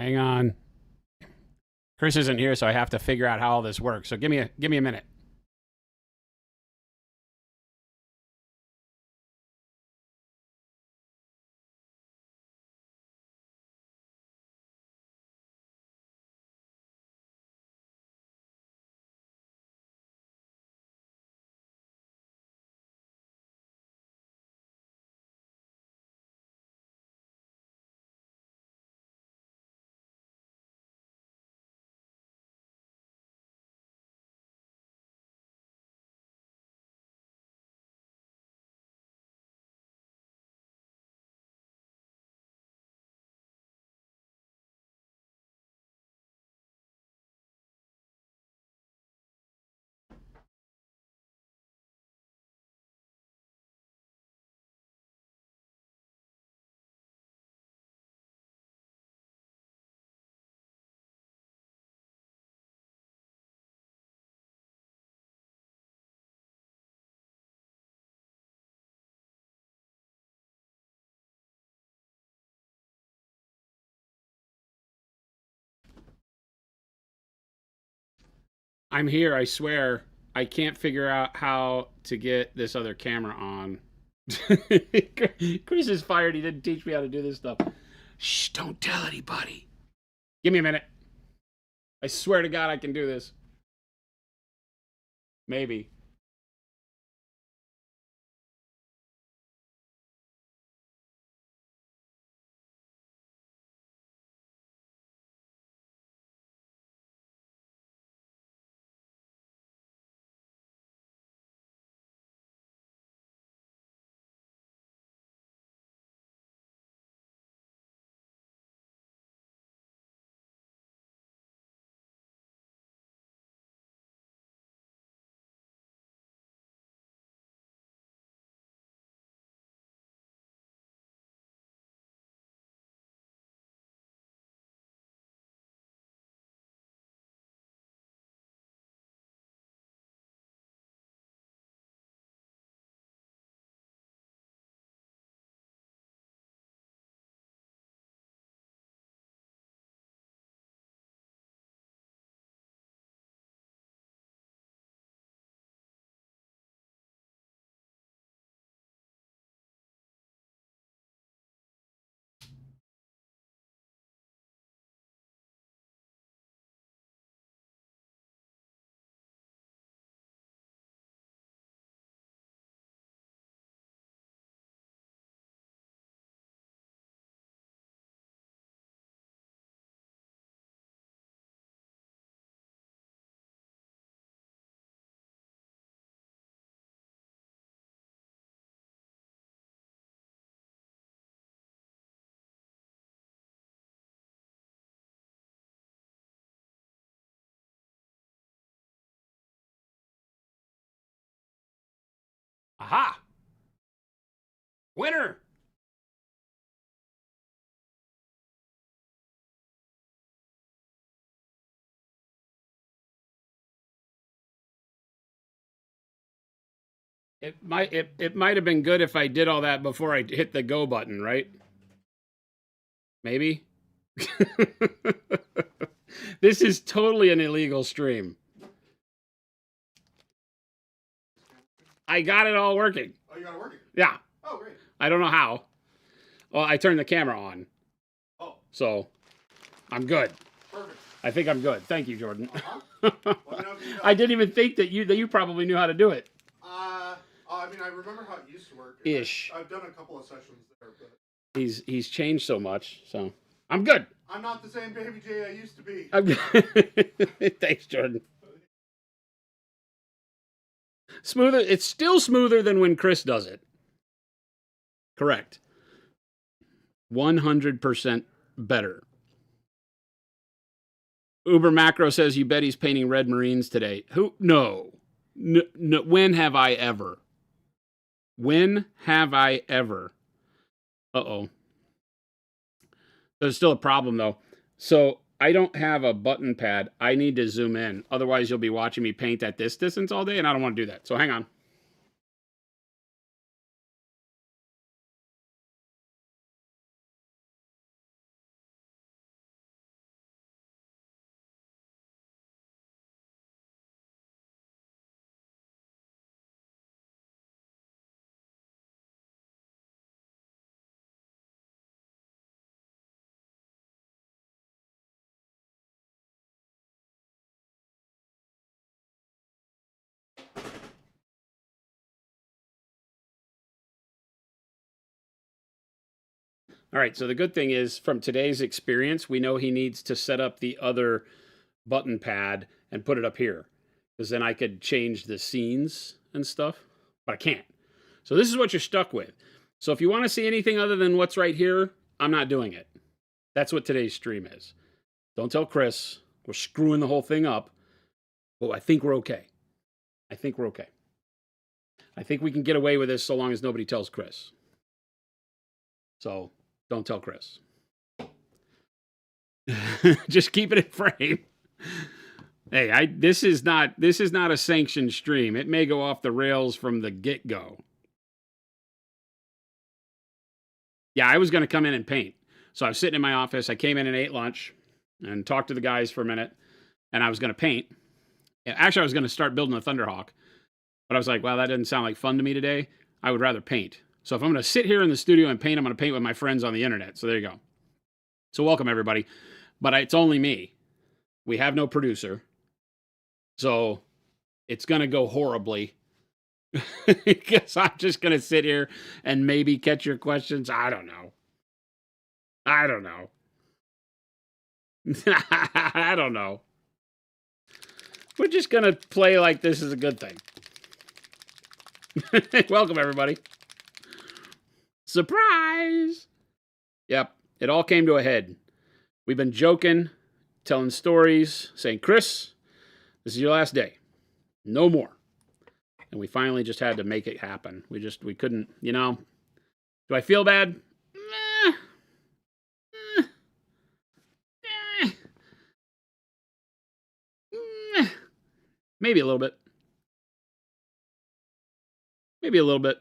Hang on. Chris isn't here, so I have to figure out how all this works. So give me a minute. I'm here, I swear. I can't figure out how to get this other camera on. Chris is fired. He didn't teach me how to do this stuff. Shh, don't tell anybody. Give me a minute. I swear to God I can do this. Maybe. Aha! Winner! It might have been good if I did all that before I hit the go button, right? Maybe. This is totally an illegal stream. I got it all working. Oh, you got it working? Yeah. Oh, great. I don't know how. Well, I turned the camera on. Oh. So I'm good. Perfect. I think I'm good. Thank you, Jordan. Uh-huh. I didn't even think that you probably knew how to do it. I mean, I remember how it used to work. Ish. I've done a couple of sessions there, but He's changed so much, so I'm good. I'm not the same baby J I used to be. I'm good. Thanks, Jordan. Smoother. It's still smoother than when Chris does it. Correct. 100% better. Uber Macro says, you bet he's painting red Marines today. Who? No. No. When have I ever? When have I ever? Uh-oh. There's still a problem, though. So I don't have a button pad. I need to zoom in. Otherwise, you'll be watching me paint at this distance all day, and I don't want to do that. So hang on. All right, so the good thing is from today's experience, we know he needs to set up the other button pad and put it up here, because then I could change the scenes and stuff, but I can't. So this is what you're stuck with. So if you want to see anything other than what's right here, I'm not doing it. That's what today's stream is. Don't tell Chris. We're screwing the whole thing up. But I think we're okay. I think we're okay. I think we can get away with this so long as nobody tells Chris. So don't tell Chris. Just keep it in frame. Hey, this is not a sanctioned stream. It may go off the rails from the get-go. Yeah, I was going to come in and paint. So I was sitting in my office. I came in and ate lunch and talked to the guys for a minute. And I was going to paint. Actually, I was going to start building a Thunderhawk. But I was like, well, that doesn't sound like fun to me today. I would rather paint. So if I'm going to sit here in the studio and paint, I'm going to paint with my friends on the internet. So there you go. So welcome, everybody. But it's only me. We have no producer. So it's going to go horribly. Because I'm just going to sit here and maybe catch your questions. I don't know. I don't know. I don't know. We're just going to play like this is a good thing. Welcome, everybody. Surprise! Yep, it all came to a head. We've been joking, telling stories, saying, Chris, this is your last day. No more. And we finally just had to make it happen. We couldn't, do I feel bad? Maybe a little bit. Maybe a little bit.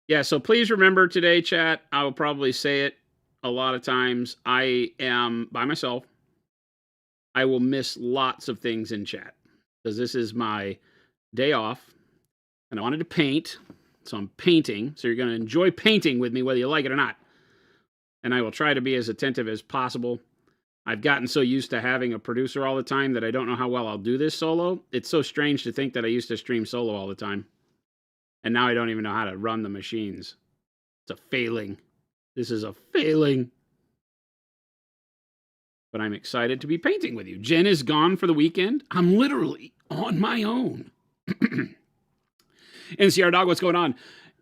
Yeah, so please remember today, chat, I will probably say it a lot of times. I am by myself. I will miss lots of things in chat because this is my day off and I wanted to paint. So I'm painting. So you're going to enjoy painting with me whether you like it or not. And I will try to be as attentive as possible. I've gotten so used to having a producer all the time that I don't know how well I'll do this solo. It's so strange to think that I used to stream solo all the time. And now I don't even know how to run the machines. It's a failing. This is a failing. But I'm excited to be painting with you. Jen is gone for the weekend. I'm literally on my own. NCR Dog, what's going on?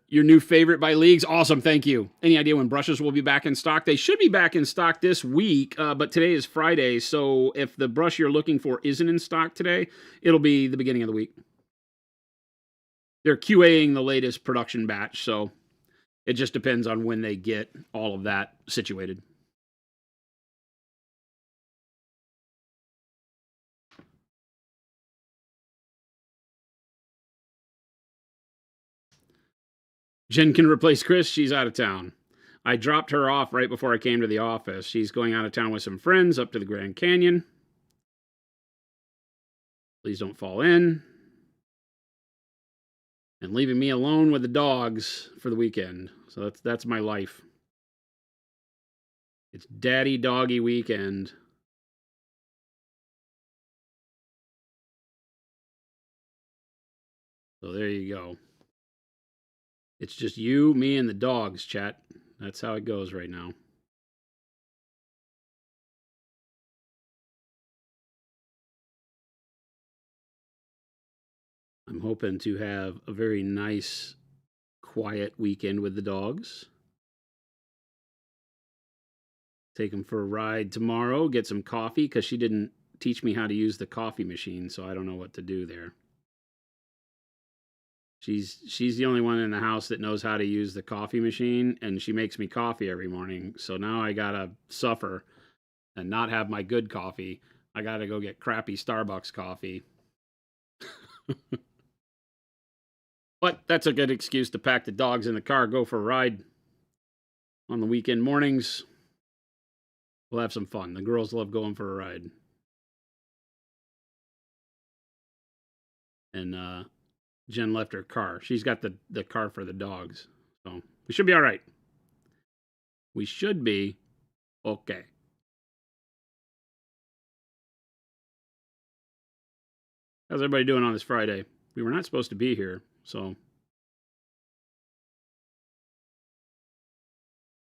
Your new favorite by leagues? Awesome, thank you. Any idea when brushes will be back in stock? They should be back in stock this week, but today is Friday, so if the brush you're looking for isn't in stock today, it'll be the beginning of the week. They're QAing the latest production batch, so it just depends on when they get all of that situated. Jen can replace Chris. She's out of town. I dropped her off right before I came to the office. She's going out of town with some friends up to the Grand Canyon. Please don't fall in. And leaving me alone with the dogs for the weekend. So that's my life. It's daddy doggy weekend. So there you go. It's just you, me, and the dogs, chat. That's how it goes right now. I'm hoping to have a very nice, quiet weekend with the dogs. Take them for a ride tomorrow, get some coffee, because she didn't teach me how to use the coffee machine, so I don't know what to do there. She's the only one in the house that knows how to use the coffee machine, and she makes me coffee every morning. So now I gotta suffer and not have my good coffee. I gotta go get crappy Starbucks coffee. But that's a good excuse to pack the dogs in the car, go for a ride on the weekend mornings. We'll have some fun. The girls love going for a ride. And Jen left her car. She's got the car for the dogs. So we should be all right. We should be okay. How's everybody doing on this Friday? We were not supposed to be here, so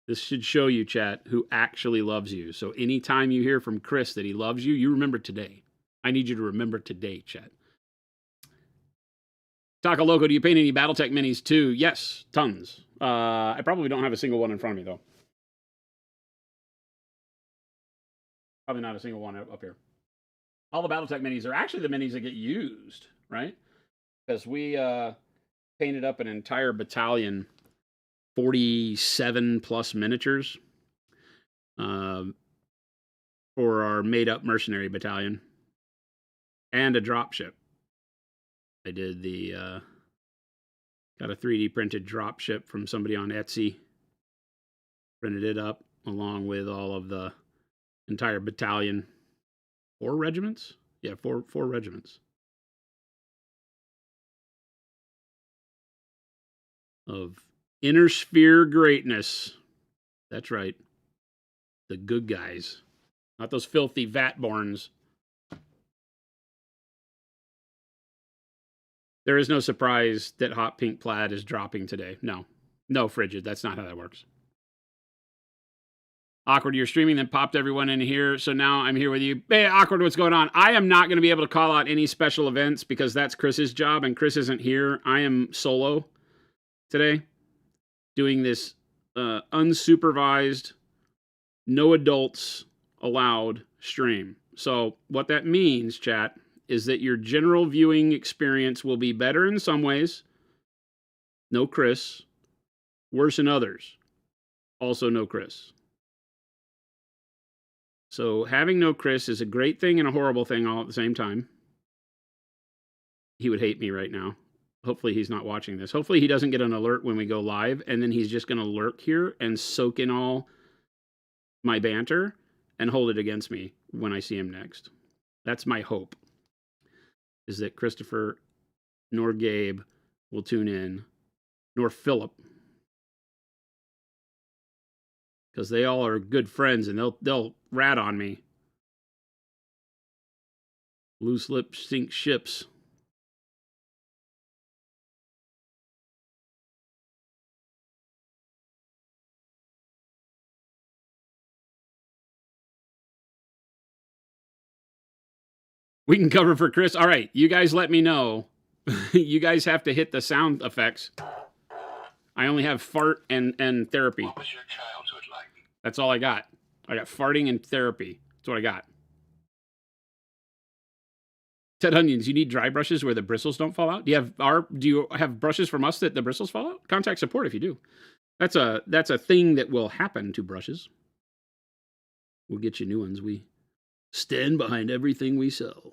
This should show you, chat, who actually loves you. So anytime you hear from Chris that he loves you, you remember today. I need you to remember today, chat. Taka Loco, do you paint any Battletech minis too? Yes, tons. I probably don't have a single one in front of me, though. Probably not a single one up here. All the Battletech minis are actually the minis that get used, right? Because we painted up an entire battalion, 47 plus miniatures, for our made-up mercenary battalion, and a dropship. I did the got a 3D printed dropship from somebody on Etsy, printed it up along with all of the entire battalion. 4 regiments? Yeah, four regiments of inner sphere greatness. That's right. The good guys. Not those filthy vatborns. There is no surprise that hot pink plaid is dropping today. No. No, Frigid. That's not how that works. Awkward, you're streaming, then popped everyone in here. So now I'm here with you. Hey, Awkward, what's going on? I am not going to be able to call out any special events because that's Chris's job, and Chris isn't here. I am solo today doing this unsupervised, no adults allowed stream. So what that means, chat, is that your general viewing experience will be better in some ways. No Chris. Worse in others. Also no Chris. So having no Chris is a great thing and a horrible thing all at the same time. He would hate me right now. Hopefully he's not watching this. Hopefully he doesn't get an alert when we go live, and then he's just going to lurk here and soak in all my banter and hold it against me when I see him next. That's my hope, is that Christopher nor Gabe will tune in, nor Philip, because they all are good friends and they'll rat on me. Loose lips sink ships. We can cover for Chris. All right, you guys let me know. You guys have to hit the sound effects. I only have fart and therapy. What was your childhood like? That's all I got. I got farting and therapy. That's what I got. Ted Onions, you need dry brushes where the bristles don't fall out? Do you have brushes from us that the bristles fall out? Contact support if you do. That's a thing that will happen to brushes. We'll get you new ones. We stand behind everything we sell.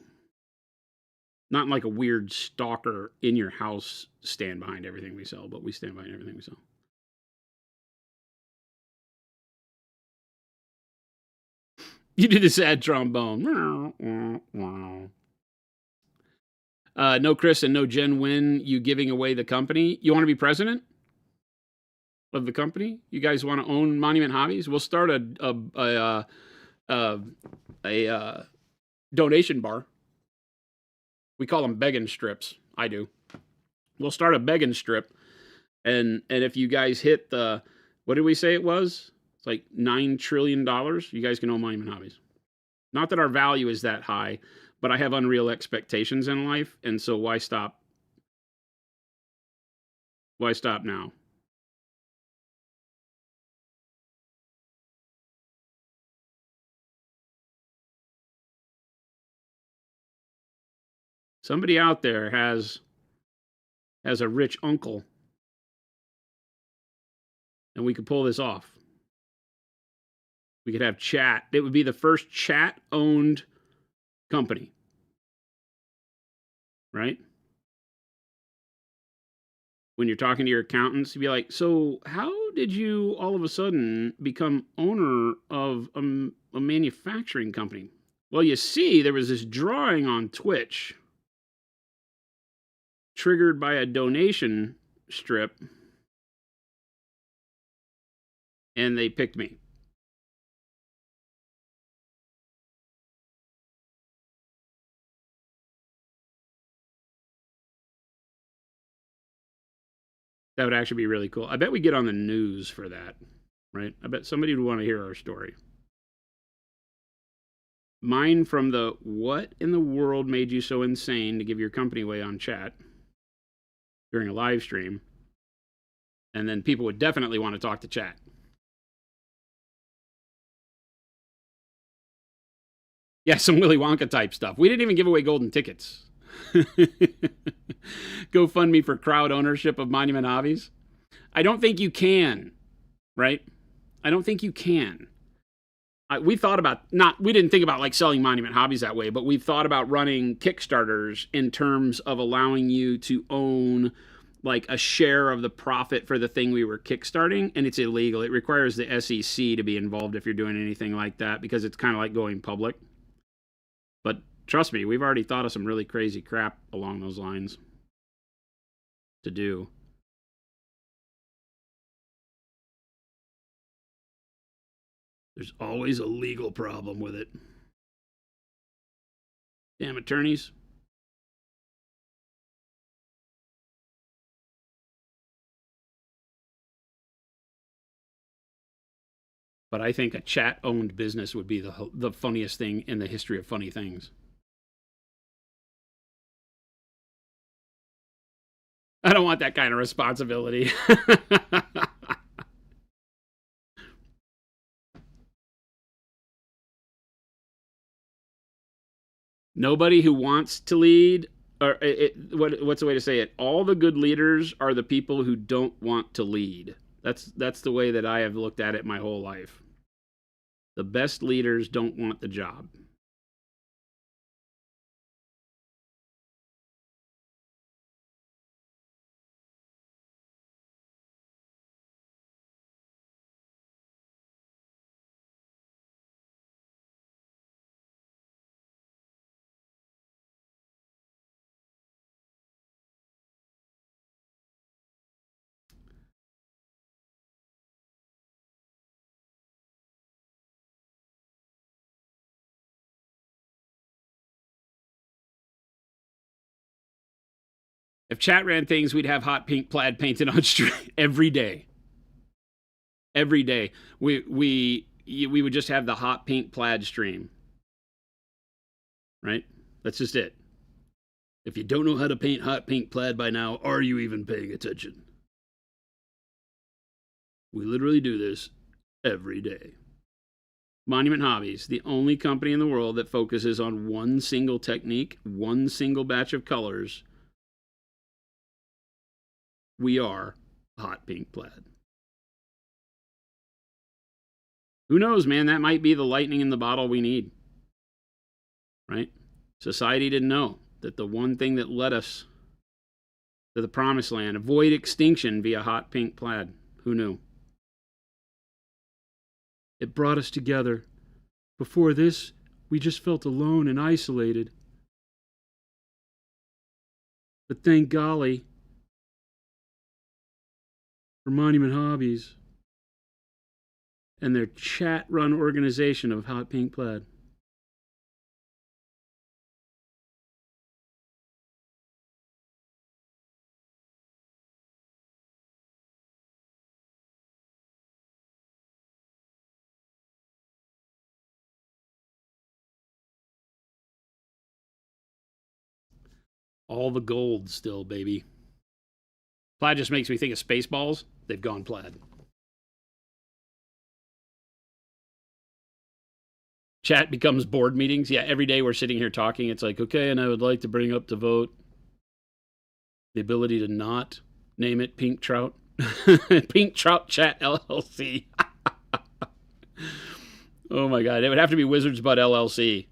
Not like a weird stalker in your house stand behind everything we sell, but we stand behind everything we sell. You did a sad trombone. No Chris and no Jen Win, you giving away the company. You want to be president of the company? You guys want to own Monument Hobbies? We'll start a donation bar. We call them begging strips. I do. We'll start a begging strip, and if you guys hit the, what did we say it was? It's like $9 trillion. You guys can own Monument Hobbies. Not that our value is that high, but I have unreal expectations in life, and so why stop? Why stop now? Somebody out there has a rich uncle, and we could pull this off. We could have chat. It would be the first chat-owned company, right? When you're talking to your accountants, you'd be like, so how did you all of a sudden become owner of a manufacturing company? Well, you see, there was this drawing on Twitch triggered by a donation strip, and they picked me. That would actually be really cool. I bet we get on the news for that. right? I bet somebody would want to hear our story. Mine from the what in the world made you so insane to give your company away on chat during a live stream. And then people would definitely want to talk to chat. Yeah, some Willy Wonka type stuff. We didn't even give away golden tickets. GoFundMe for crowd ownership of Monument Hobbies. I don't think you can, right? I don't think you can. We thought about we didn't think about like selling Monument Hobbies that way, but we've thought about running Kickstarters in terms of allowing you to own like a share of the profit for the thing we were kickstarting, and it's illegal. It requires the SEC to be involved if you're doing anything like that, because it's kind of like going public. But trust me, we've already thought of some really crazy crap along those lines to do. There's always a legal problem with it. Damn attorneys. But I think a chat-owned business would be the funniest thing in the history of funny things. I don't want that kind of responsibility. Nobody who wants to lead, or what's the way to say it? All the good leaders are the people who don't want to lead. That's the way that I have looked at it my whole life. The best leaders don't want the job. If chat ran things, we'd have hot pink plaid painted on street every day. Every day. We would just have the hot pink plaid stream. Right? That's just it. If you don't know how to paint hot pink plaid by now, are you even paying attention? We literally do this every day. Monument Hobbies, the only company in the world that focuses on one single technique, one single batch of colors. We are hot pink plaid. Who knows, man? That might be the lightning in the bottle we need. Right? Society didn't know that the one thing that led us to the promised land, avoid extinction via hot pink plaid. Who knew? It brought us together. Before this, we just felt alone and isolated. But thank golly for Monument Hobbies and their chat-run organization of hot pink plaid. All the gold still, baby. Plaid just makes me think of Spaceballs. They've gone plaid. Chat becomes board meetings. Yeah, every day we're sitting here talking. It's like, okay, and I would like to bring up to vote the ability to not name it Pink Trout. Pink Trout Chat LLC. Oh my God. It would have to be Wizards Bud LLC.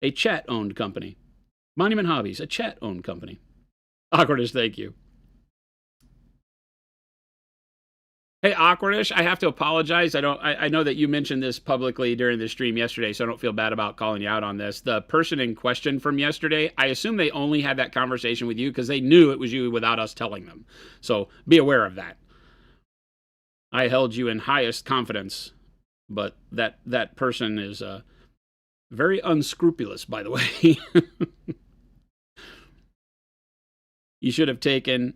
A chat-owned company. Monument Hobbies, a chat-owned company. Awkwardish, thank you. Hey, Awkwardish, I have to apologize. I know that you mentioned this publicly during the stream yesterday, so I don't feel bad about calling you out on this. The person in question from yesterday, I assume they only had that conversation with you because they knew it was you without us telling them. So be aware of that. I held you in highest confidence, but that person is very unscrupulous, by the way. You should have taken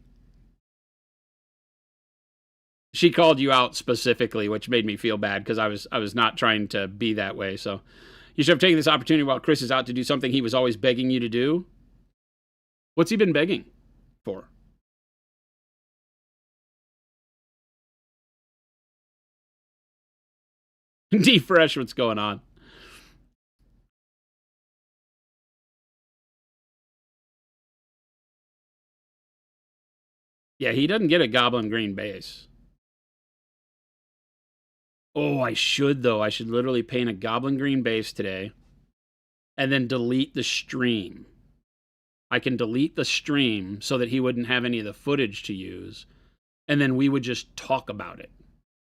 she called you out specifically, which made me feel bad because I was not trying to be that way. So you should have taken this opportunity while Chris is out to do something he was always begging you to do. What's he been begging for? Defresh, what's going on? Yeah, he doesn't get a goblin green base. Oh, I should, though. I should literally paint a goblin green base today and then delete the stream. I can delete the stream so that he wouldn't have any of the footage to use, and then we would just talk about it.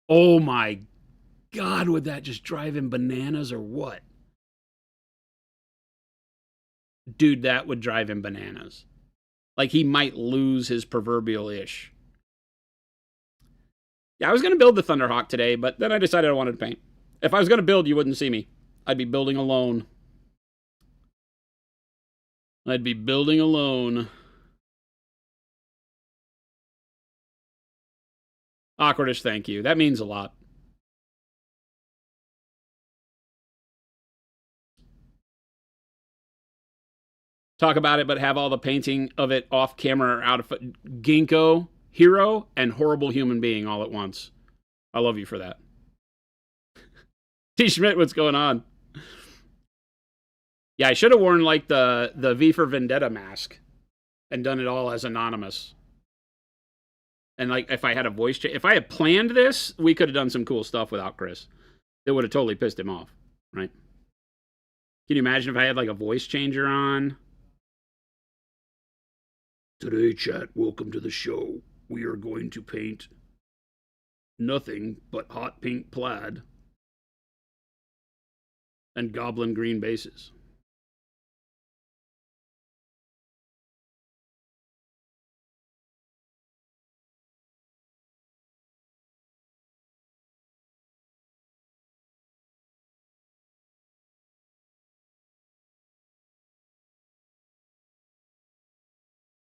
Oh my God, would that just drive him bananas or what? Dude, that would drive him bananas. Like, he might lose his proverbial ish. Yeah, I was going to build the Thunderhawk today, but then I decided I wanted to paint. If I was going to build, you wouldn't see me. I'd be building alone. I'd be building alone. Awkwardish, thank you. That means a lot. Talk about it, but have all the painting of it off camera or out of Ginkgo, hero, and horrible human being all at once. I love you for that. T. Schmidt, what's going on? Yeah, I should have worn like the V for Vendetta mask and done it all as anonymous. And like if I had a voice change, if I had planned this, we could have done some cool stuff without Chris. It would have totally pissed him off, right? Can you imagine if I had like a voice changer on? Today, chat, welcome to the show. We are going to paint nothing but hot pink plaid and goblin green bases.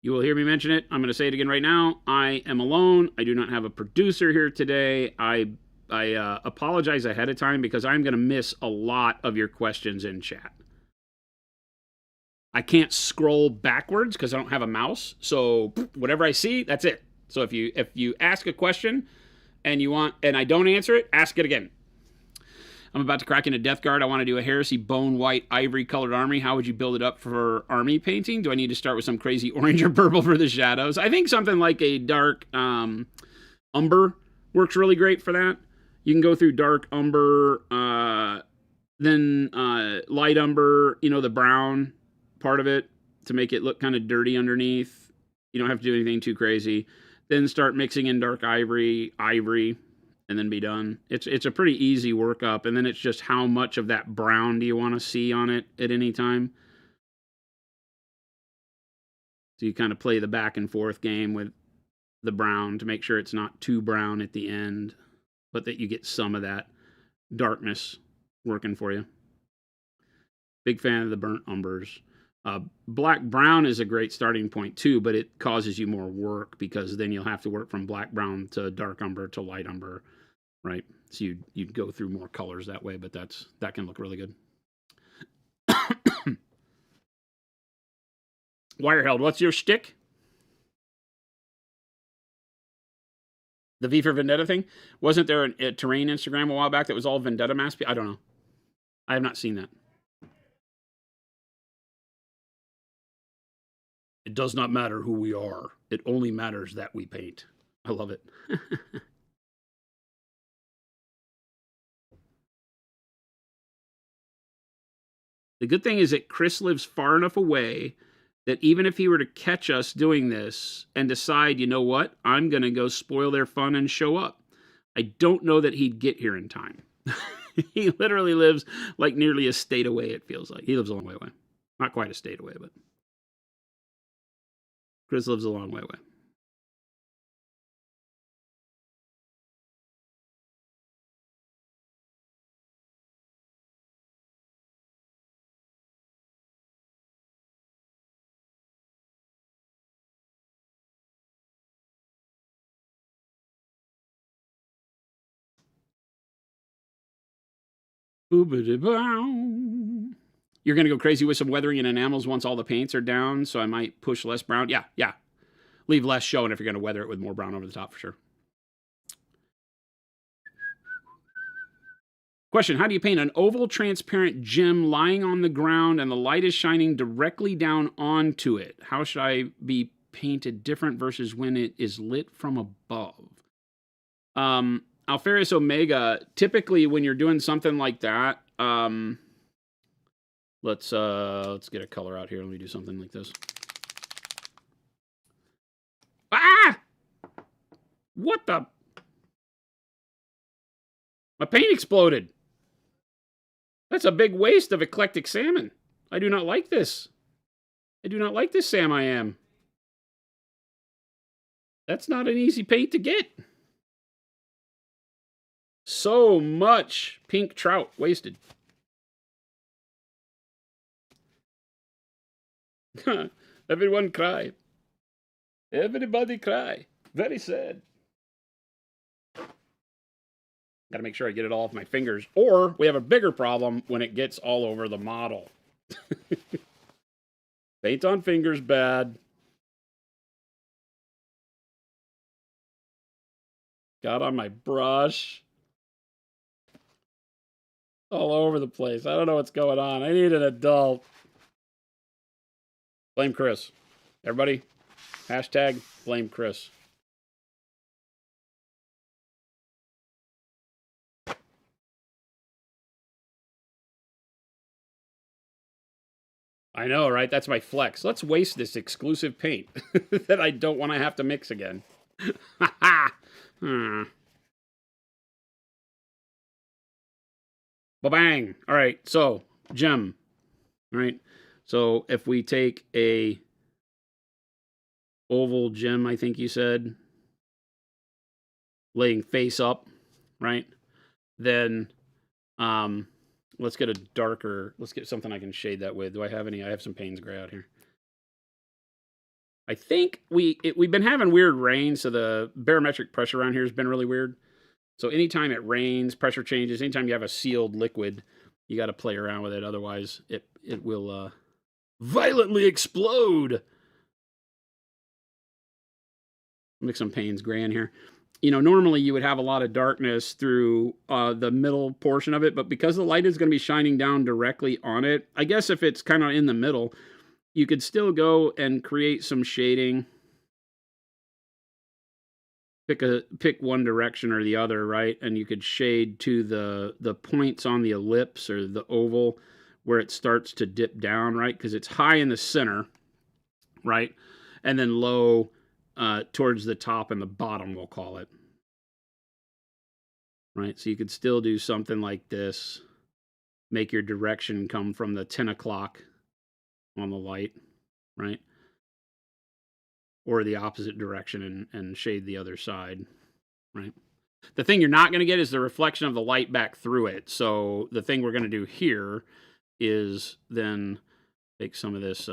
You will hear me mention it. I'm going to say it again right now. I am alone. I do not have a producer here today. I apologize ahead of time because I'm going to miss a lot of your questions in chat. I can't scroll backwards because I don't have a mouse. So whatever I see, that's it. So if you ask a question and I don't answer it, ask it again. I'm about to crack into Death Guard. I want to do a Heresy Bone White Ivory colored army. How would you build it up for army painting? Do I need to start with some crazy orange or purple for the shadows? I think something like a dark umber works really great for that. You can go through dark umber, then light umber, the brown part of it to make it look kind of dirty underneath. You don't have to do anything too crazy. Then start mixing in dark ivory, and then be done. It's a pretty easy workup, and then it's just how much of that brown do you want to see on it at any time. So you kind of play the back and forth game with the brown to make sure it's not too brown at the end, but that you get some of that darkness working for you. Big fan of the burnt umbers. Black brown is a great starting point too, but it causes you more work because then you'll have to work from black brown to dark umber to light umber. Right, so you'd go through more colors that way, but that can look really good. Wireheld, what's your shtick? The V for Vendetta thing? Wasn't there a terrain Instagram a while back that was all Vendetta mask? I don't know. I have not seen that. It does not matter who we are. It only matters that we paint. I love it. The good thing is that Chris lives far enough away that even if he were to catch us doing this and decide, you know what, I'm going to go spoil their fun and show up, I don't know that he'd get here in time. He literally lives like nearly a state away, it feels like. He lives a long way away. Not quite a state away, but Chris lives a long way away. Boobity-bow. You're going to go crazy with some weathering and enamels once all the paints are down, so I might push less brown. Yeah. Leave less showing if you're going to weather it with more brown over the top for sure. Question, how do you paint an oval transparent gem lying on the ground and the light is shining directly down onto it? How should I be painted different versus when it is lit from above? Alpharius Omega, typically when you're doing something like that, let's get a color out here. Let me do something like this. Ah! What the? My paint exploded. That's a big waste of eclectic salmon. I do not like this. I do not like this Sam I am. That's not an easy paint to get. So much pink trout wasted. Everyone cry. Everybody cry. Very sad. Got to make sure I get it all off my fingers. Or we have a bigger problem when it gets all over the model. Paint on fingers bad. Got on my brush. All over the place. I don't know what's going on. I need an adult. Blame Chris. Everybody, hashtag blame Chris. I know, right? That's my flex. Let's waste this exclusive paint that I don't want to have to mix again. Ba-bang. All right, so gem. All right, so if we take a oval gem, I think you said, laying face up, right? Then let's get a darker, let's get something I can shade that with. Do I have any? I have some Payne's Gray out here. I think we've been having weird rain, so the barometric pressure around here has been really weird. So anytime it rains, pressure changes, anytime you have a sealed liquid, you got to play around with it. Otherwise, it will violently explode. Mix some Payne's Gray in here. You know, normally you would have a lot of darkness through the middle portion of it, but because the light is going to be shining down directly on it, I guess if it's kind of in the middle, you could still go and create some shading. Pick one direction or the other, right? And you could shade to the points on the ellipse or the oval where it starts to dip down, right? Because it's high in the center, right? And then low towards the top and the bottom, we'll call it. Right? So you could still do something like this. Make your direction come from the 10 o'clock on the light, right? Or the opposite direction and shade the other side, right? The thing you're not going to get is the reflection of the light back through it. So the thing we're going to do here is then take some of this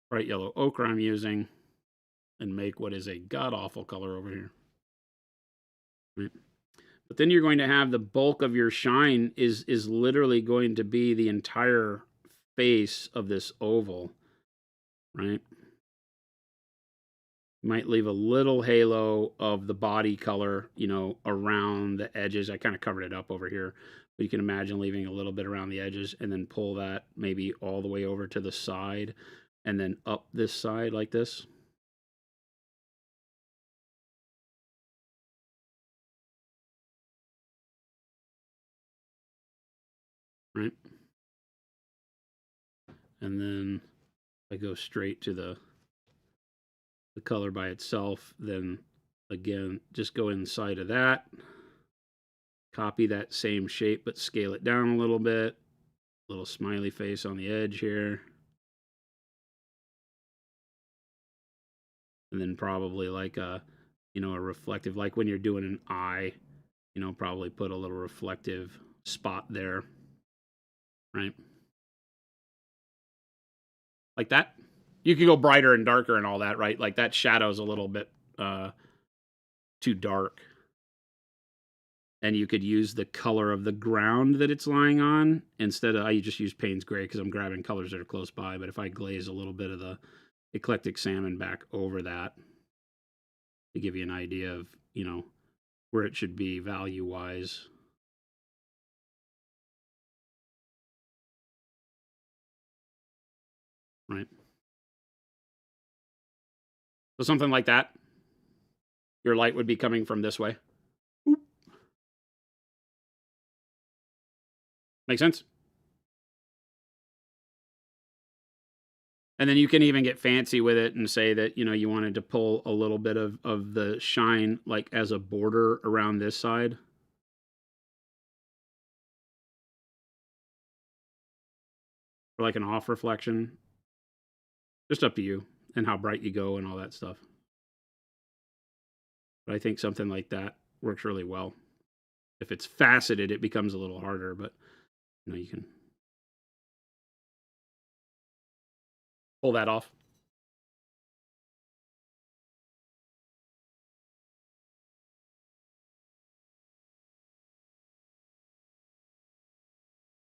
bright yellow ochre I'm using and make what is a god-awful color over here. Right? But then you're going to have the bulk of your shine is literally going to be the entire face of this oval, right? You might leave a little halo of the body color, you know, around the edges. I kind of covered it up over here, but you can imagine leaving a little bit around the edges and then pull that maybe all the way over to the side and then up this side like this. Right? And then I go straight to the color by itself, then again, just go inside of that, copy that same shape, but scale it down a little bit, little smiley face on the edge here. And then probably like a, you know, a reflective, like when you're doing an eye, you know, probably put a little reflective spot there, right? Like that. You could go brighter and darker and all that, right? Like that shadow's a little bit too dark. and you could use the color of the ground that it's lying on instead of, I just use Payne's Gray because I'm grabbing colors that are close by, but if I glaze a little bit of the eclectic salmon back over that to give you an idea of, you know, where it should be value-wise. Right? So something like that. Your light would be coming from this way. Oop. Make sense? And then you can even get fancy with it and say that, you know, you wanted to pull a little bit of the shine like as a border around this side. Or like an off reflection. Just up to you and how bright you go and all that stuff. But I think something like that works really well. If it's faceted, it becomes a little harder, but you know, you can pull that off.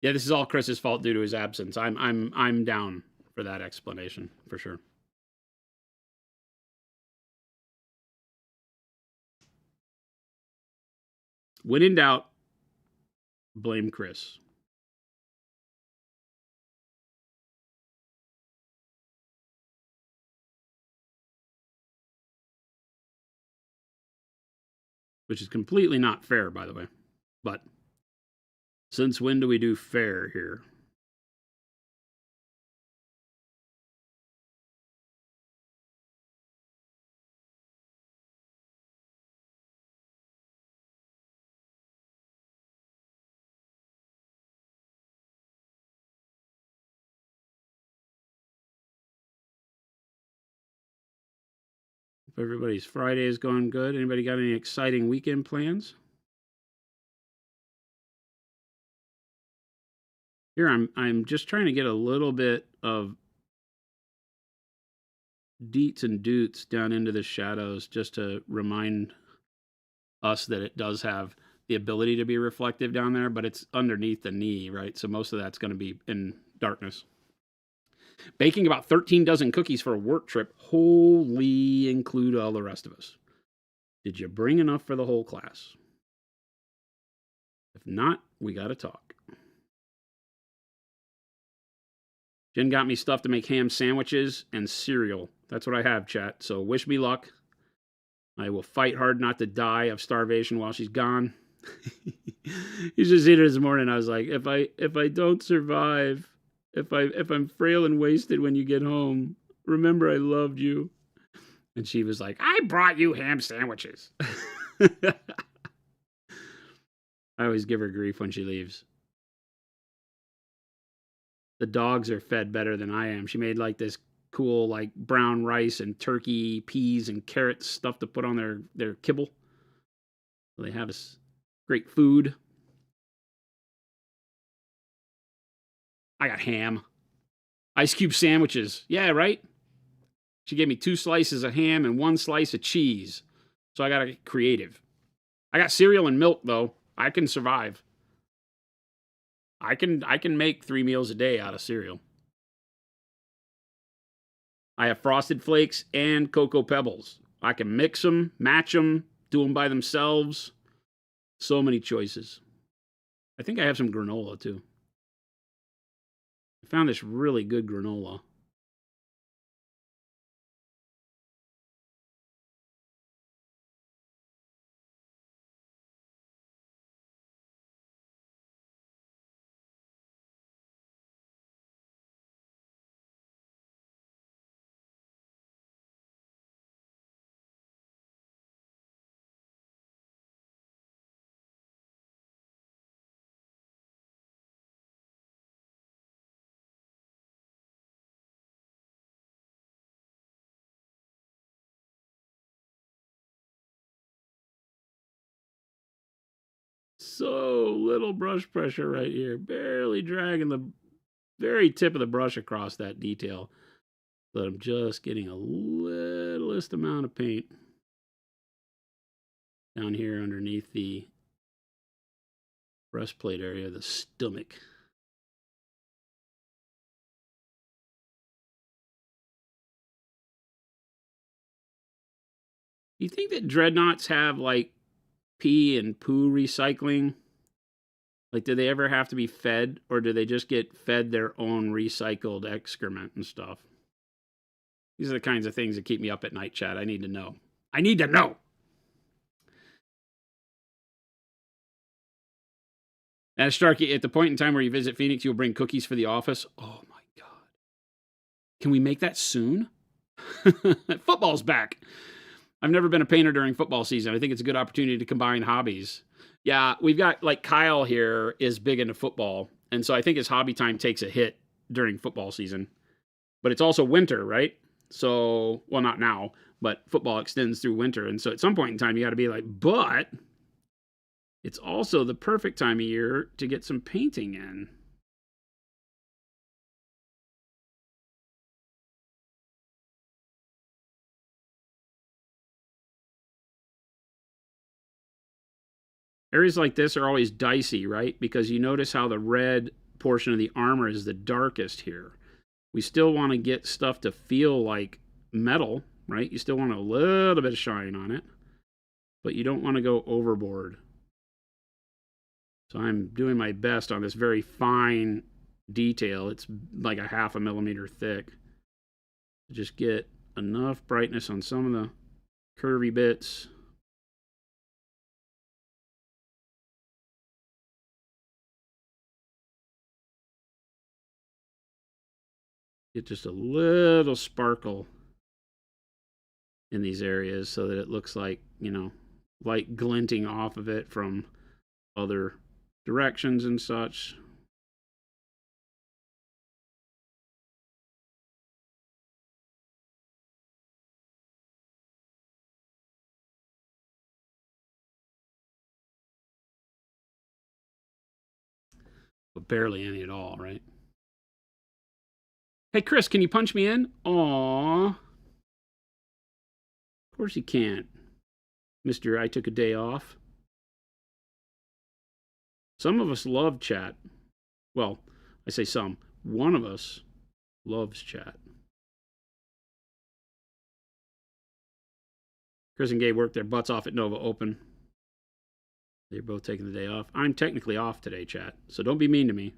Yeah, this is all Chris's fault due to his absence. I'm down for that explanation for sure. When in doubt, blame Chris. Which is completely not fair, by the way. But since when do we do fair here? If everybody's Friday is going good, anybody got any exciting weekend plans? Here I'm just trying to get a little bit of deets and doots down into the shadows just to remind us that it does have the ability to be reflective down there, but it's underneath the knee, right? So most of that's going to be in darkness. Baking about 13 dozen cookies for a work trip. Holy, include all the rest of us. Did you bring enough for the whole class? If not, we got to talk. Jen got me stuff to make ham sandwiches and cereal. That's what I have, chat. So wish me luck. I will fight hard not to die of starvation while she's gone. You should see it this morning. I was like, if I don't survive, if I'm frail and wasted when you get home, remember I loved you. And she was like, I brought you ham sandwiches. I always give her grief when she leaves. The dogs are fed better than I am. She made like this cool like brown rice and turkey, peas and carrots stuff to put on their kibble. They have this great food. I got ham. Ice cube sandwiches. Yeah, right? She gave me 2 slices of ham and 1 slice of cheese. So I got to get creative. I got cereal and milk though. I can survive. I can make 3 meals a day out of cereal. I have Frosted Flakes and Cocoa Pebbles. I can mix them, match them, do them by themselves. So many choices. I think I have some granola too. I found this really good granola. So little brush pressure right here. Barely dragging the very tip of the brush across that detail. But I'm just getting a littlest amount of paint down here underneath the breastplate area, the stomach. Do you think that dreadnoughts have like pee and poo recycling? Like, do they ever have to be fed, or do they just get fed their own recycled excrement and stuff? These are the kinds of things that keep me up at night, Chad. I need to know. I need to know. And Starkey, at the point in time where you visit Phoenix, you'll bring cookies for the office. Oh my God. Can we make that soon? Football's back. I've never been a painter during football season. I think it's a good opportunity to combine hobbies. Yeah, we've got, like, Kyle here is big into football. And so I think his hobby time takes a hit during football season. But it's also winter, right? So, well, not now, but football extends through winter. And so at some point in time, you got to be like, but it's also the perfect time of year to get some painting in. Areas like this are always dicey, right? Because you notice how the red portion of the armor is the darkest here. We still want to get stuff to feel like metal, right? You still want a little bit of shine on it, but you don't want to go overboard. So I'm doing my best on this very fine detail. It's like a 0.5 millimeter thick. Just get enough brightness on some of the curvy bits. Get just a little sparkle in these areas so that it looks like, you know, light glinting off of it from other directions and such. But barely any at all, right? Hey, Chris, can you punch me in? Aww. Of course you can't, Mr. I took a day off. Some of us love chat. Well, I say some. One of us loves chat. Chris and Gabe worked their butts off at Nova Open. They're both taking the day off. I'm technically off today, chat, so don't be mean to me.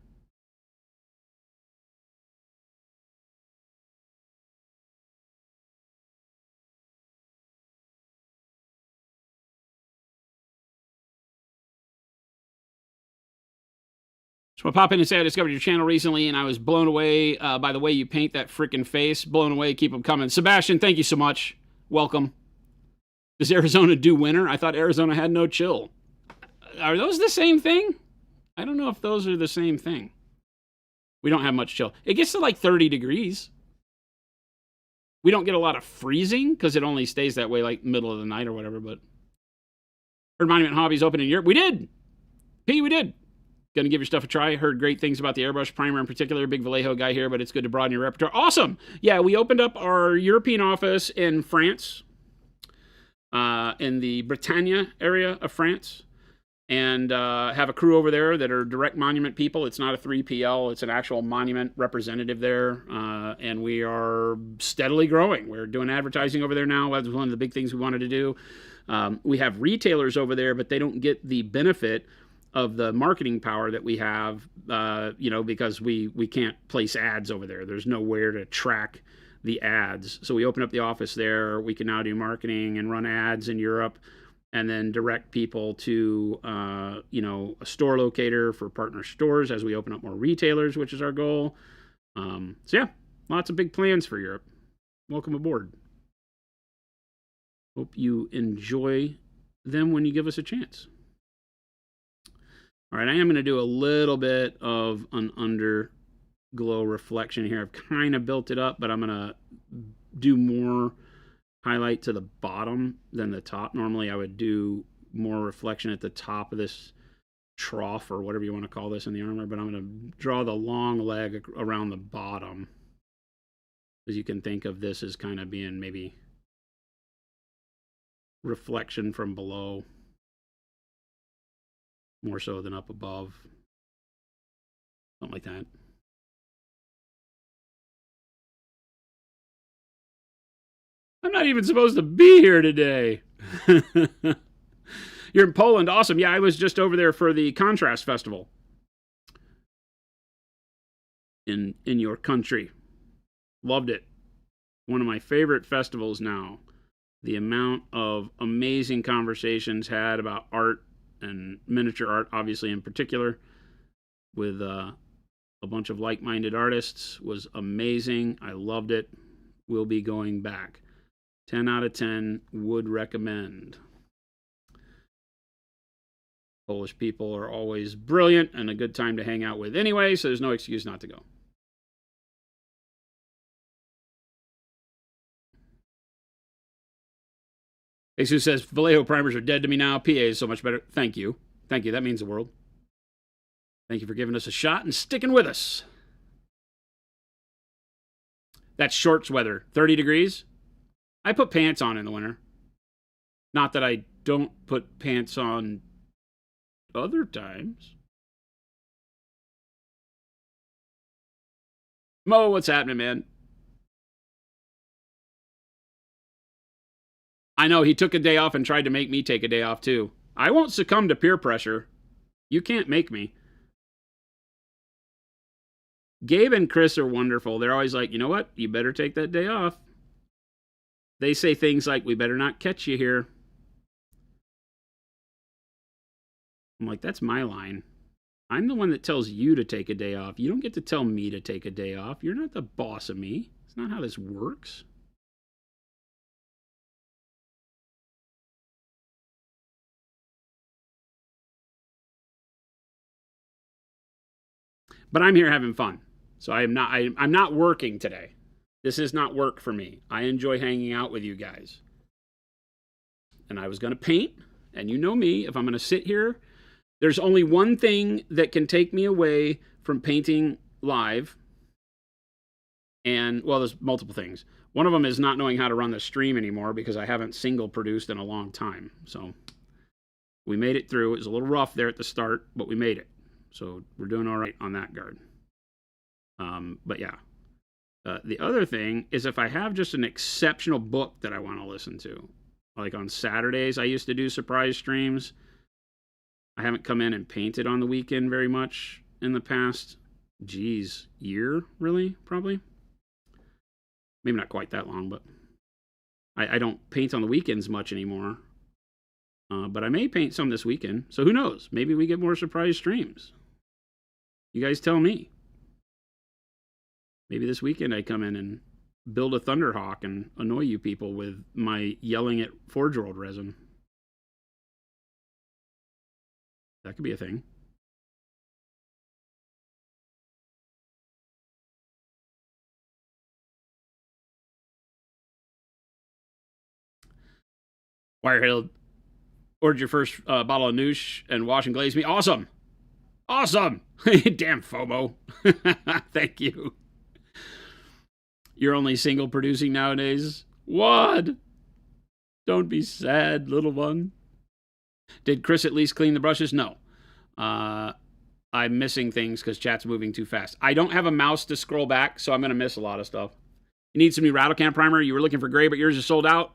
So I pop in and say I discovered your channel recently, and I was blown away by the way you paint that freaking face. Blown away. Keep them coming. Sebastian, thank you so much. Welcome. Does Arizona do winter? I thought Arizona had no chill. Are those the same thing? I don't know if those are the same thing. We don't have much chill. It gets to like 30 degrees. We don't get a lot of freezing because it only stays that way like middle of the night or whatever. But heard Monument Hobbies open in Europe. We did. P, we did. Gonna give your stuff a try. Heard great things about the airbrush primer in particular. Big Vallejo guy here, but it's good to broaden your repertoire. Awesome. Yeah, we opened up our European office in France, in the Bretagne area of France, and have a crew over there that are direct monument people. It's not a 3PL. It's an actual monument representative there, and we are steadily growing. We're doing advertising over there now. That was one of the big things we wanted to do. We have retailers over there, but they don't get the benefit of the marketing power that we have, you know, because we can't place ads over there. There's nowhere to track the ads. So we open up the office there. We can now do marketing and run ads in Europe, and then direct people to, you know, a store locator for partner stores as we open up more retailers, which is our goal. So yeah, lots of big plans for Europe. Welcome aboard. Hope you enjoy them when you give us a chance. All right, I am going to do a little bit of an underglow reflection here. I've kind of built it up, but I'm going to do more highlight to the bottom than the top. Normally, I would do more reflection at the top of this trough or whatever you want to call this in the armor, but I'm going to draw the long leg around the bottom, as you can think of this as kind of being maybe reflection from below. more so than up above. Something like that. I'm not even supposed to be here today. You're in Poland. Awesome. Yeah, I was just over there for the Contrast Festival in your country. Loved it. One of my favorite festivals now. The amount of amazing conversations had about art and miniature art, obviously in particular, with a bunch of like-minded artists was amazing. I loved it. We'll be going back. 10 out of 10 would recommend. Polish people are always brilliant and a good time to hang out with anyway, so there's no excuse not to go. Jesus says, Vallejo primers are dead to me now. PA is so much better. Thank you. Thank you. That means the world. Thank you for giving us a shot and sticking with us. That's shorts weather. 30 degrees. I put pants on in the winter. Not that I don't put pants on other times. Mo, what's happening, man? I know, he took a day off and tried to make me take a day off too. I won't succumb to peer pressure. You can't make me. Gabe and Chris are wonderful. They're always like, you know what? You better take that day off. They say things like, we better not catch you here. I'm like, that's my line. I'm the one that tells you to take a day off. You don't get to tell me to take a day off. You're not the boss of me. It's not how this works. But I'm here having fun. So I'm not working today. This is not work for me. I enjoy hanging out with you guys. And I was going to paint, and you know me, if I'm going to sit here, there's only one thing that can take me away from painting live. And, well, there's multiple things. One of them is not knowing how to run the stream anymore because I haven't single produced in a long time. So we made it through. It was a little rough there at the start, but we made it. So we're doing all right on that guard. But yeah. The other thing is if I have just an exceptional book that I want to listen to. Like on Saturdays, I used to do surprise streams. I haven't come in and painted on the weekend very much in the past, year, really, probably. Maybe not quite that long, but I don't paint on the weekends much anymore. But I may paint some this weekend, so who knows? Maybe we get more surprise streams. You guys tell me. Maybe this weekend I come in and build a Thunderhawk and annoy you people with my yelling at Forge World resin. That could be a thing. Wirehill ordered your first bottle of Noosh and wash and glaze me. Awesome. Awesome. Damn FOMO. Thank you. You're only single producing nowadays? What? Don't be sad, little one. Did Chris at least clean the brushes? No. I'm missing things because chat's moving too fast. I don't have a mouse to scroll back, so I'm going to miss a lot of stuff. You need some new rattle can primer. You were looking for gray, but yours is sold out.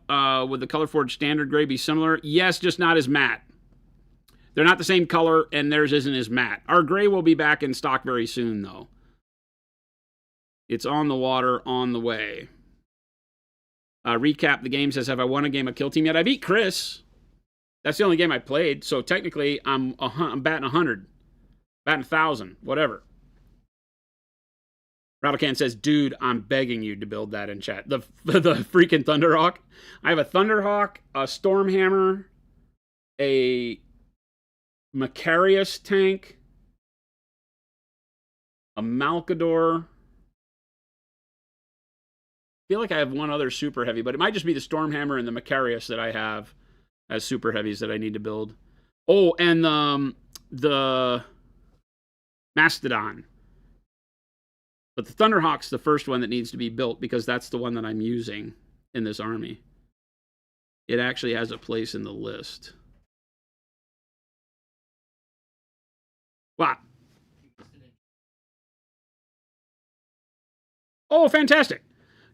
Would the Colorforge standard gray be similar? Yes, just not as matte. They're not the same color, and theirs isn't as matte. Our gray will be back in stock very soon, though. It's on the water, on the way. Recap, the game says, have I won a game of Kill Team yet? I beat Chris. That's the only game I played, so technically I'm batting 100. Batting 1,000, whatever. Rattlecan says, dude, I'm begging you to build that in chat. The freaking Thunderhawk. I have a Thunderhawk, a Stormhammer, a Macarius tank, a Malkador. I feel like I have one other super heavy, but it might just be the Stormhammer and the Macarius that I have as super heavies that I need to build. Oh, and the Mastodon. But the Thunderhawk's the first one that needs to be built because that's the one that I'm using in this army. It actually has a place in the list. What? Oh, fantastic.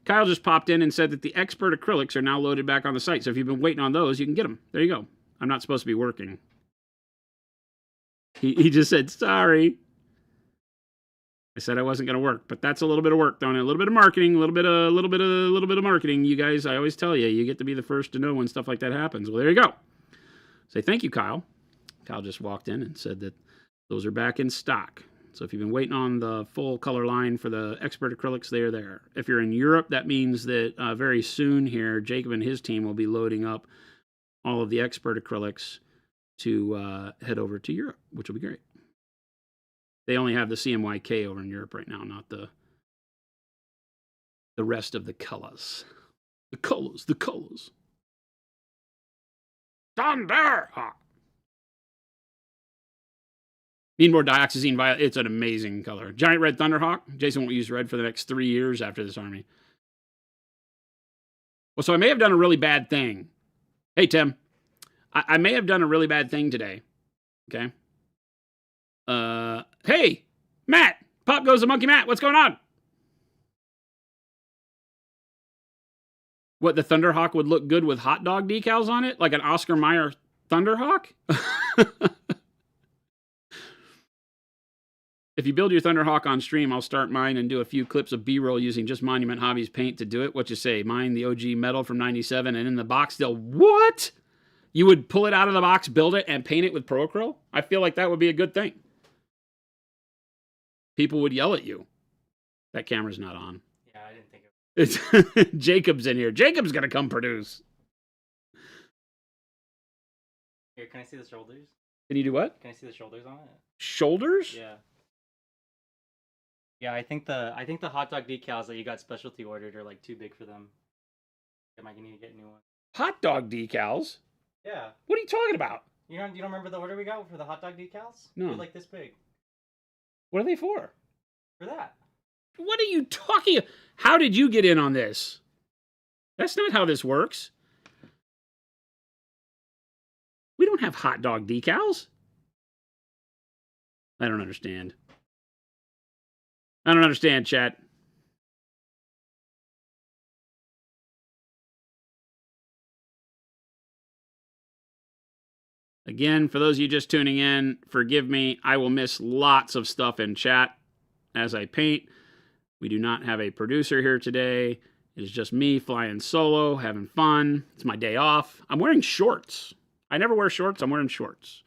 Kyle just popped in and said that the expert acrylics are now loaded back on the site. So if you've been waiting on those, you can get them. There you go. I'm not supposed to be working. He just said, sorry. I said I wasn't going to work, but that's a little bit of work, don't it? A little bit of marketing, a little bit of marketing. You guys, I always tell you, you get to be the first to know when stuff like that happens. Well, there you go. Say thank you, Kyle. Kyle just walked in and said that those are back in stock. So if you've been waiting on the full color line for the expert acrylics, they're there. If you're in Europe, that means that very soon here, Jacob and his team will be loading up all of the expert acrylics to head over to Europe, which will be great. They only have the CMYK over in Europe right now, not the rest of the colors. The colors. Thunderhawk. Need more dioxazine violet. It's an amazing color. Giant red Thunderhawk. Jason won't use red for the next 3 years after this army. Well, so I may have done a really bad thing. Hey, Tim. I may have done a really bad thing today. Okay. Hey, Matt. Pop goes the monkey Matt. What's going on? What, the Thunderhawk would look good with hot dog decals on it? Like an Oscar Mayer Thunderhawk? If you build your Thunderhawk on stream, I'll start mine and do a few clips of B-roll using just Monument Hobbies paint to do it. What you say? Mine, the OG metal from 97, and in the box still. What? You would pull it out of the box, build it, and paint it with Pro-Acryl? I feel like that would be a good thing. People would yell at you. That camera's not on. Yeah, I didn't think of it. It's Jacob's in here. Jacob's going to come produce. Here, can I see the shoulders? Can you do what? Can I see the shoulders on it? Shoulders? Yeah. Yeah, I think the hot dog decals that you got specialty ordered are like too big for them. I might need to get new ones. Hot dog decals? Yeah. What are you talking about? You don't remember the order we got for the hot dog decals? No. They're like this big. What are they for? For that. What are you talking? How did you get in on this? That's not how this works. We don't have hot dog decals. I don't understand. I don't understand, chat. Again, for those of you just tuning in, forgive me. I will miss lots of stuff in chat as I paint. We do not have a producer here today. It is just me flying solo, having fun. It's my day off. I'm wearing shorts. I never wear shorts. I'm wearing shorts.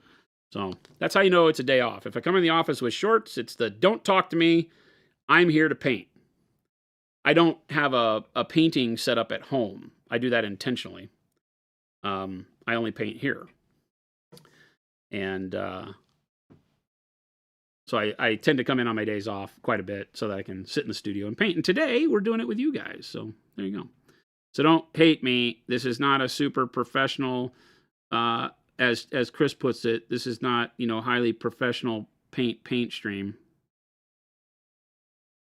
So that's how you know it's a day off. If I come in the office with shorts, it's the don't talk to me. I'm here to paint. I don't have a painting set up at home. I do that intentionally. I only paint here. And so I tend to come in on my days off quite a bit so that I can sit in the studio and paint. And today we're doing it with you guys. So there you go. So don't hate me. This is not a super professional, as Chris puts it, this is not, highly professional paint stream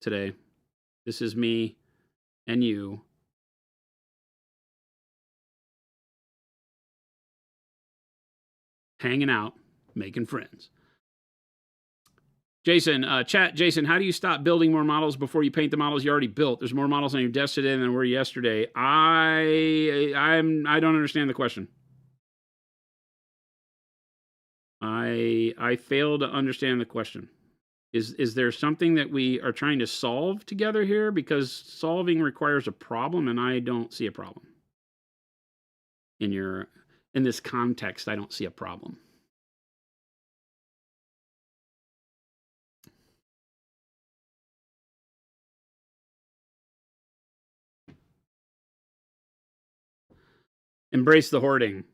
today. This is me and you hanging out, making friends. Jason, Jason, how do you stop building more models before you paint the models you already built? There's more models on your desk today than there were yesterday. I don't understand the question. I fail to understand the question. Is there something that we are trying to solve together here? Because solving requires a problem, and I don't see a problem. In this context, I don't see a problem. Embrace the hoarding.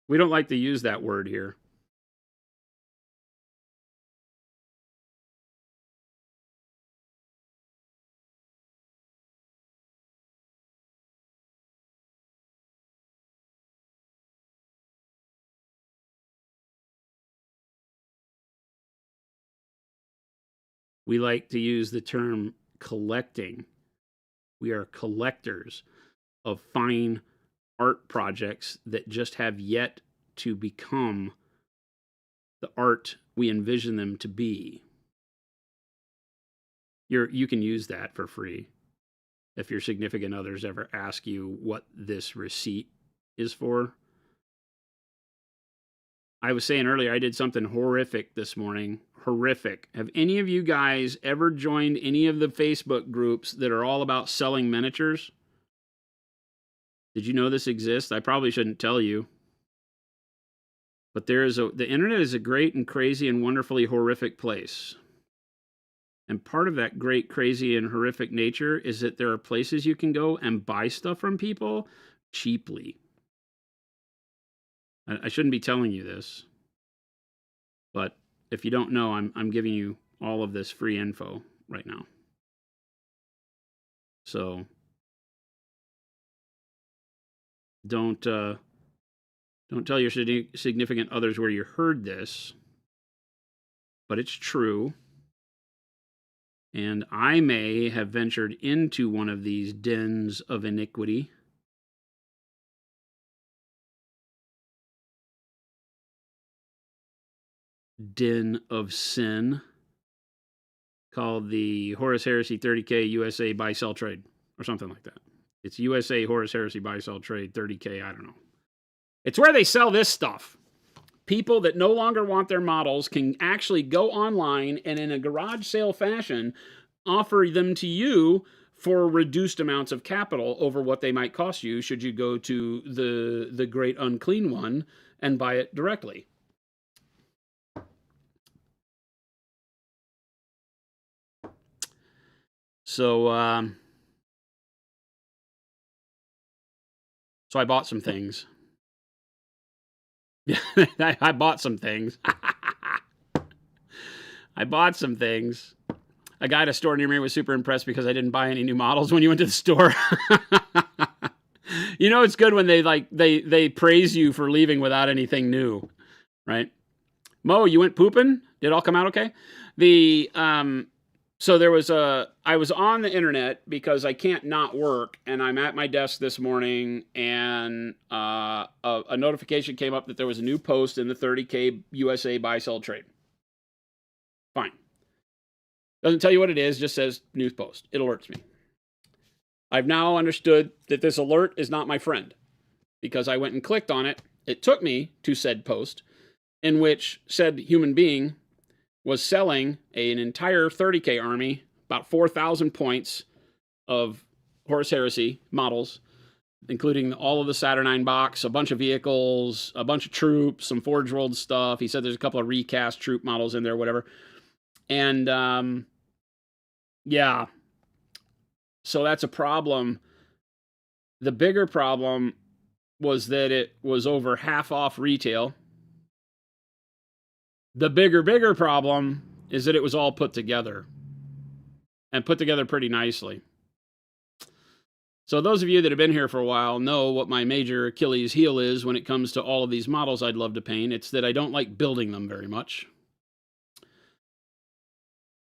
We don't like to use that word here. We like to use the term collecting. We are collectors of fine art projects that just have yet to become the art we envision them to be. You can use that for free if your significant others ever ask you what this receipt is for. I was saying earlier, I did something horrific this morning. Horrific. Have any of you guys ever joined any of the Facebook groups that are all about selling miniatures? Did you know this exists? I probably shouldn't tell you. But the internet is a great and crazy and wonderfully horrific place. And part of that great, crazy, and horrific nature is that there are places you can go and buy stuff from people cheaply. I shouldn't be telling you this, but if you don't know, I'm giving you all of this free info right now. So don't tell your significant others where you heard this, but it's true. And I may have ventured into one of these dens of iniquity. Den of sin, called the Horus Heresy 30K USA Buy Sell Trade, or something like that. It's USA Horus Heresy Buy Sell Trade 30K, I don't know. It's where they sell this stuff. People that no longer want their models can actually go online and in a garage sale fashion offer them to you for reduced amounts of capital over what they might cost you should you go to the great unclean one and buy it directly. So I bought some things. I bought some things. I bought some things. A guy at a store near me was super impressed because I didn't buy any new models when you went to the store. You know, it's good when they praise you for leaving without anything new, right? Mo, you went pooping? Did it all come out okay? So I was on the internet because I can't not work, and I'm at my desk this morning, and a notification came up that there was a new post in the 30K USA buy sell trade. Fine. Doesn't tell you what it is, just says news post. It alerts me. I've now understood that this alert is not my friend because I went and clicked on it. It took me to said post in which said human being was selling an entire 30K army, about 4,000 points of Horus Heresy models, including all of the Saturnine box, a bunch of vehicles, a bunch of troops, some Forge World stuff. He said there's a couple of recast troop models in there, whatever. And yeah, so that's a problem. The bigger problem was that it was over half off retail. The bigger problem is that it was all put together, and put together pretty nicely. So those of you that have been here for a while know what my major Achilles heel is when it comes to all of these models I'd love to paint. It's that I don't like building them very much.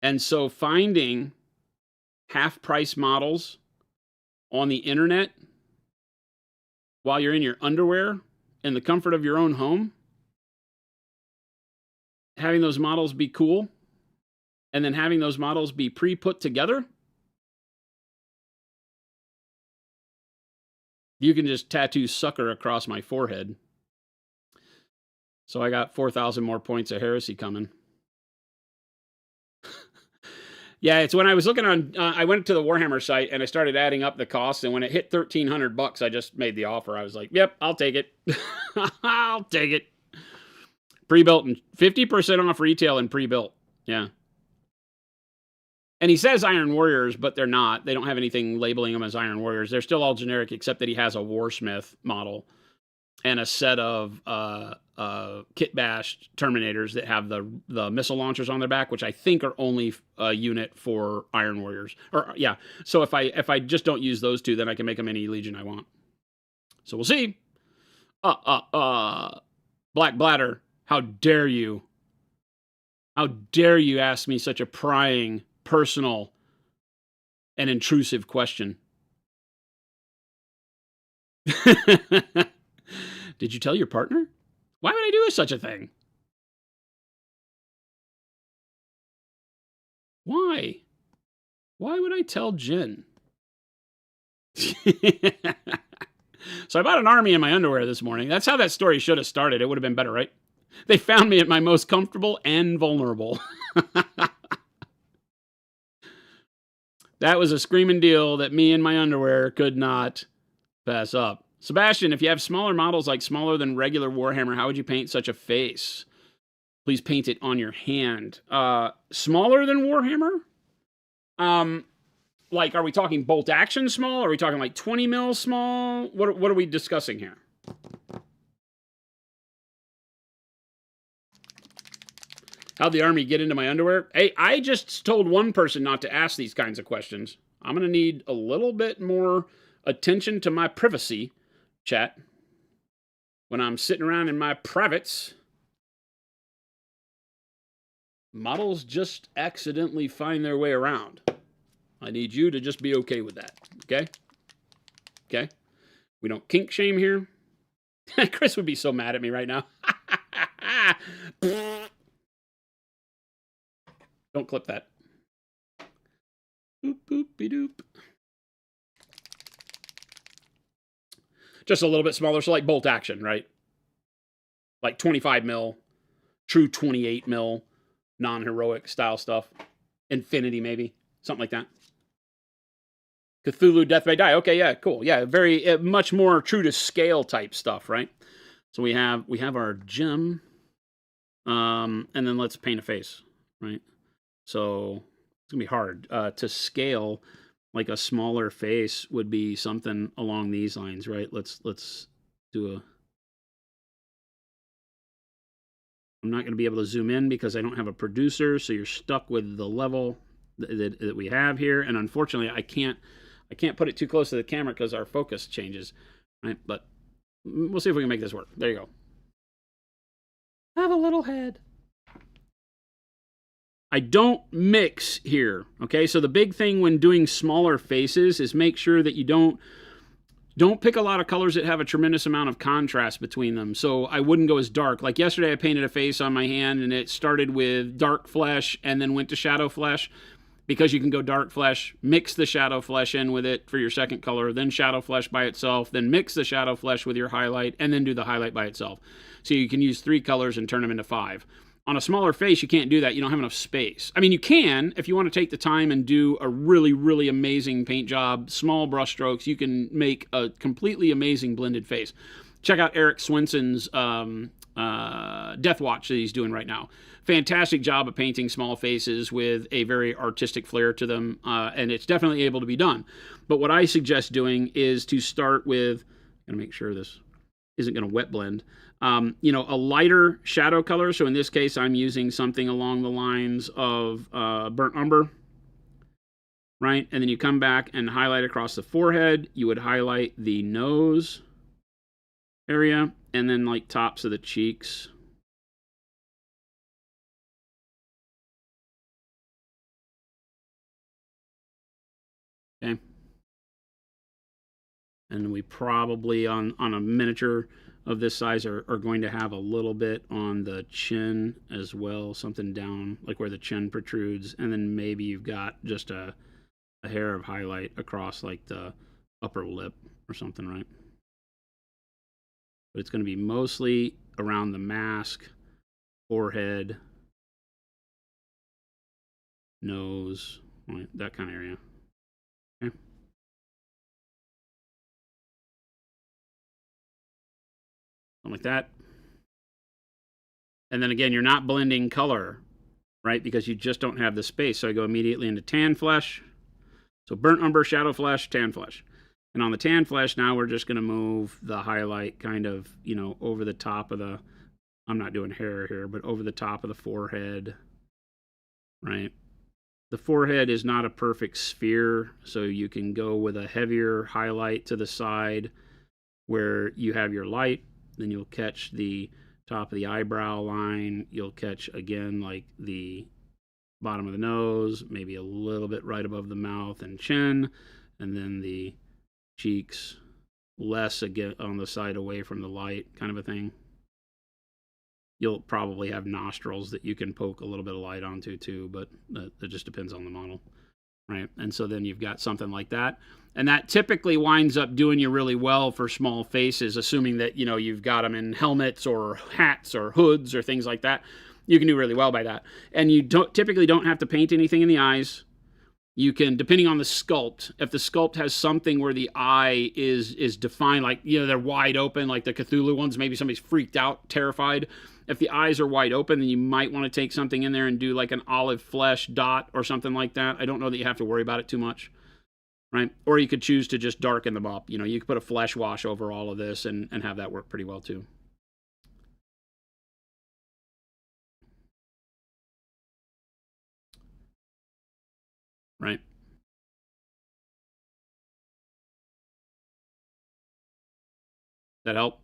And so finding half-price models on the internet while you're in your underwear in the comfort of your own home, having those models be cool, and then having those models be pre-put together, you can just tattoo sucker across my forehead. So I got 4,000 more points of heresy coming. Yeah, it's when I was looking on, I went to the Warhammer site and I started adding up the costs, and when it hit $1,300, I just made the offer. I was like, yep, I'll take it. I'll take it. Pre-built and 50% off retail and pre-built. Yeah. And he says Iron Warriors, but they're not. They don't have anything labeling them as Iron Warriors. They're still all generic, except that he has a Warsmith model and a set of kit bashed Terminators that have the missile launchers on their back, which I think are only a unit for Iron Warriors. Or yeah, so if I just don't use those two, then I can make them any Legion I want. So we'll see. Black Bladder, how dare you? How dare you ask me such a prying, personal, and intrusive question? Did you tell your partner? Why would I do such a thing? Why? Why would I tell Jen? So I bought an army in my underwear this morning. That's how that story should have started. It would have been better, right? They found me at my most comfortable and vulnerable. That was a screaming deal that me and my underwear could not pass up. Sebastian, if you have smaller models, like smaller than regular Warhammer, how would you paint such a face? Please paint it on your hand. Smaller than Warhammer? Like, are we talking bolt action small? Are we talking like 20 mil small? What are we discussing here? How'd the army get into my underwear? Hey, I just told one person not to ask these kinds of questions. I'm going to need a little bit more attention to my privacy, chat. When I'm sitting around in my privates, models just accidentally find their way around. I need you to just be okay with that, okay? Okay? We don't kink shame here. Chris would be so mad at me right now. Don't clip that. Boop, boopy doop. Just a little bit smaller, so like bolt action, right? Like 25 mil, true 28 mil, non-heroic style stuff. Infinity, maybe. Something like that. Cthulhu, Death May Die. Okay, yeah, cool. Yeah, very much more true to scale type stuff, right? So we have our gem, and then let's paint a face, right? So it's gonna be hard to scale. Like a smaller face would be something along these lines, right? Let's do a. I'm not going to be able to zoom in because I don't have a producer, so you're stuck with the level that we have here, and unfortunately, I can't put it too close to the camera because our focus changes, right? But we'll see if we can make this work. There you go. Have a little head. I don't mix here, okay? So the big thing when doing smaller faces is make sure that you don't pick a lot of colors that have a tremendous amount of contrast between them. So I wouldn't go as dark. Like yesterday I painted a face on my hand and it started with dark flesh and then went to shadow flesh, because you can go dark flesh, mix the shadow flesh in with it for your second color, then shadow flesh by itself, then mix the shadow flesh with your highlight, and then do the highlight by itself. So you can use 3 colors and turn them into 5. On a smaller face, you can't do that. You don't have enough space. I mean, you can, if you want to take the time and do a really, really amazing paint job, small brush strokes, you can make a completely amazing blended face. Check out Eric Swenson's Death Watch that he's doing right now. Fantastic job of painting small faces with a very artistic flair to them, and it's definitely able to be done. But what I suggest doing is to start with, I'm going to make sure this isn't going to wet blend, a lighter shadow color. So in this case, I'm using something along the lines of burnt umber, right? And then you come back and highlight across the forehead. You would highlight the nose area, and then like tops of the cheeks. Okay. And we probably on a miniature of this size are going to have a little bit on the chin as well, something down like where the chin protrudes, and then maybe you've got just a hair of highlight across like the upper lip or something, right? But it's going to be mostly around the mask, forehead, nose, right? That kind of area. Okay. Something like that. And then again, you're not blending color, right? Because you just don't have the space. So I go immediately into tan flesh. So burnt umber, shadow flesh, tan flesh. And on the tan flesh, now we're just going to move the highlight kind of, over the top of the, I'm not doing hair here, but over the top of the forehead, right? The forehead is not a perfect sphere, so you can go with a heavier highlight to the side where you have your light. Then you'll catch the top of the eyebrow line. You'll catch, again, like the bottom of the nose, maybe a little bit right above the mouth and chin, and then the cheeks, less again on the side away from the light, kind of a thing. You'll probably have nostrils that you can poke a little bit of light onto too, but it just depends on the model, right? And so then you've got something like that. And that typically winds up doing you really well for small faces, assuming that, you know, you've got them in helmets or hats or hoods or things like that. You can do really well by that. And you typically don't have to paint anything in the eyes. You can, depending on the sculpt, if the sculpt has something where the eye is defined, like, you know, they're wide open, like the Cthulhu ones, maybe somebody's freaked out, terrified. If the eyes are wide open, then you might want to take something in there and do like an olive flesh dot or something like that. I don't know that you have to worry about it too much, right? Or you could choose to just darken them up. You know, you could put a flesh wash over all of this and have that work pretty well too. Right? That help?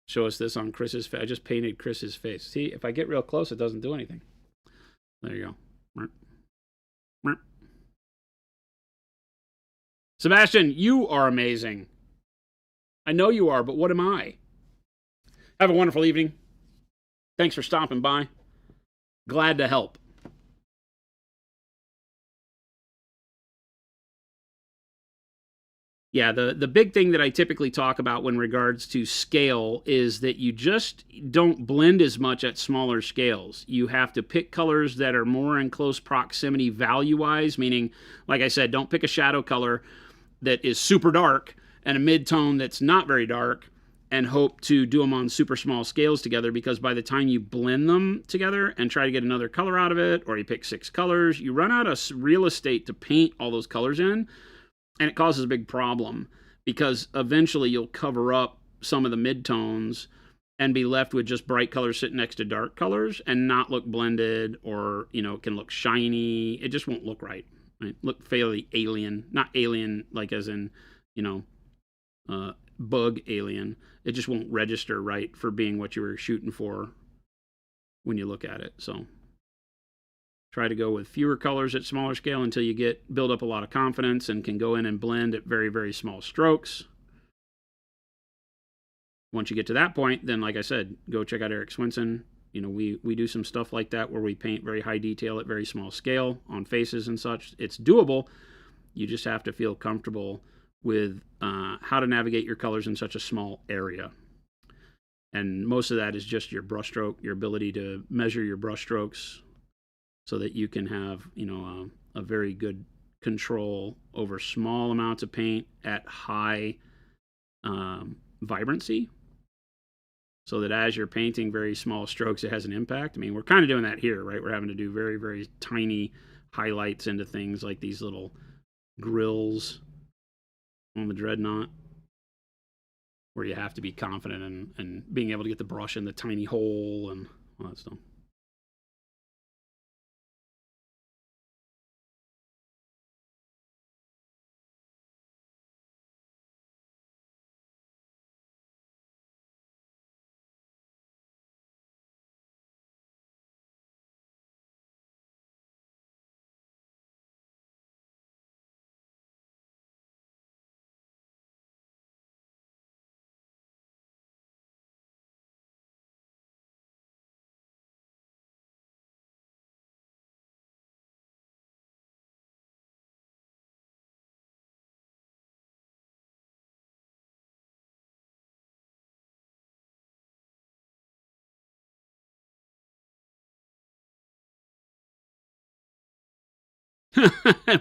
Show us this on Chris's face. I just painted Chris's face. See, if I get real close, it doesn't do anything. There you go. Sebastian, you are amazing. I know you are, but what am I? Have a wonderful evening. Thanks for stopping by. Glad to help. Yeah, the big thing that I typically talk about when regards to scale is that you just don't blend as much at smaller scales. You have to pick colors that are more in close proximity value-wise, meaning, like I said, don't pick a shadow color that is super dark and a mid-tone that's not very dark and hope to do them on super small scales together, because by the time you blend them together and try to get another color out of it, or you pick 6 colors, you run out of real estate to paint all those colors in. And it causes a big problem, because eventually you'll cover up some of the midtones and be left with just bright colors sitting next to dark colors and not look blended, or, you know, it can look shiny. It just won't look right. Look fairly alien. Not alien like as in, you know, bug alien. It just won't register right for being what you were shooting for when you look at it. So try to go with fewer colors at smaller scale until you build up a lot of confidence and can go in and blend at very, very small strokes. Once you get to that point, then, like I said, go check out Eric Swinson. You know, we do some stuff like that where we paint very high detail at very small scale on faces and such. It's doable. You just have to feel comfortable with how to navigate your colors in such a small area. And most of that is just your brushstroke, your ability to measure your brushstrokes, so that you can have, you know, a very good control over small amounts of paint at high vibrancy, so that as you're painting very small strokes, it has an impact. I mean, we're kind of doing that here, right? We're having to do very, very tiny highlights into things like these little grills on the Dreadnought, where you have to be confident in being able to get the brush in the tiny hole and all that stuff.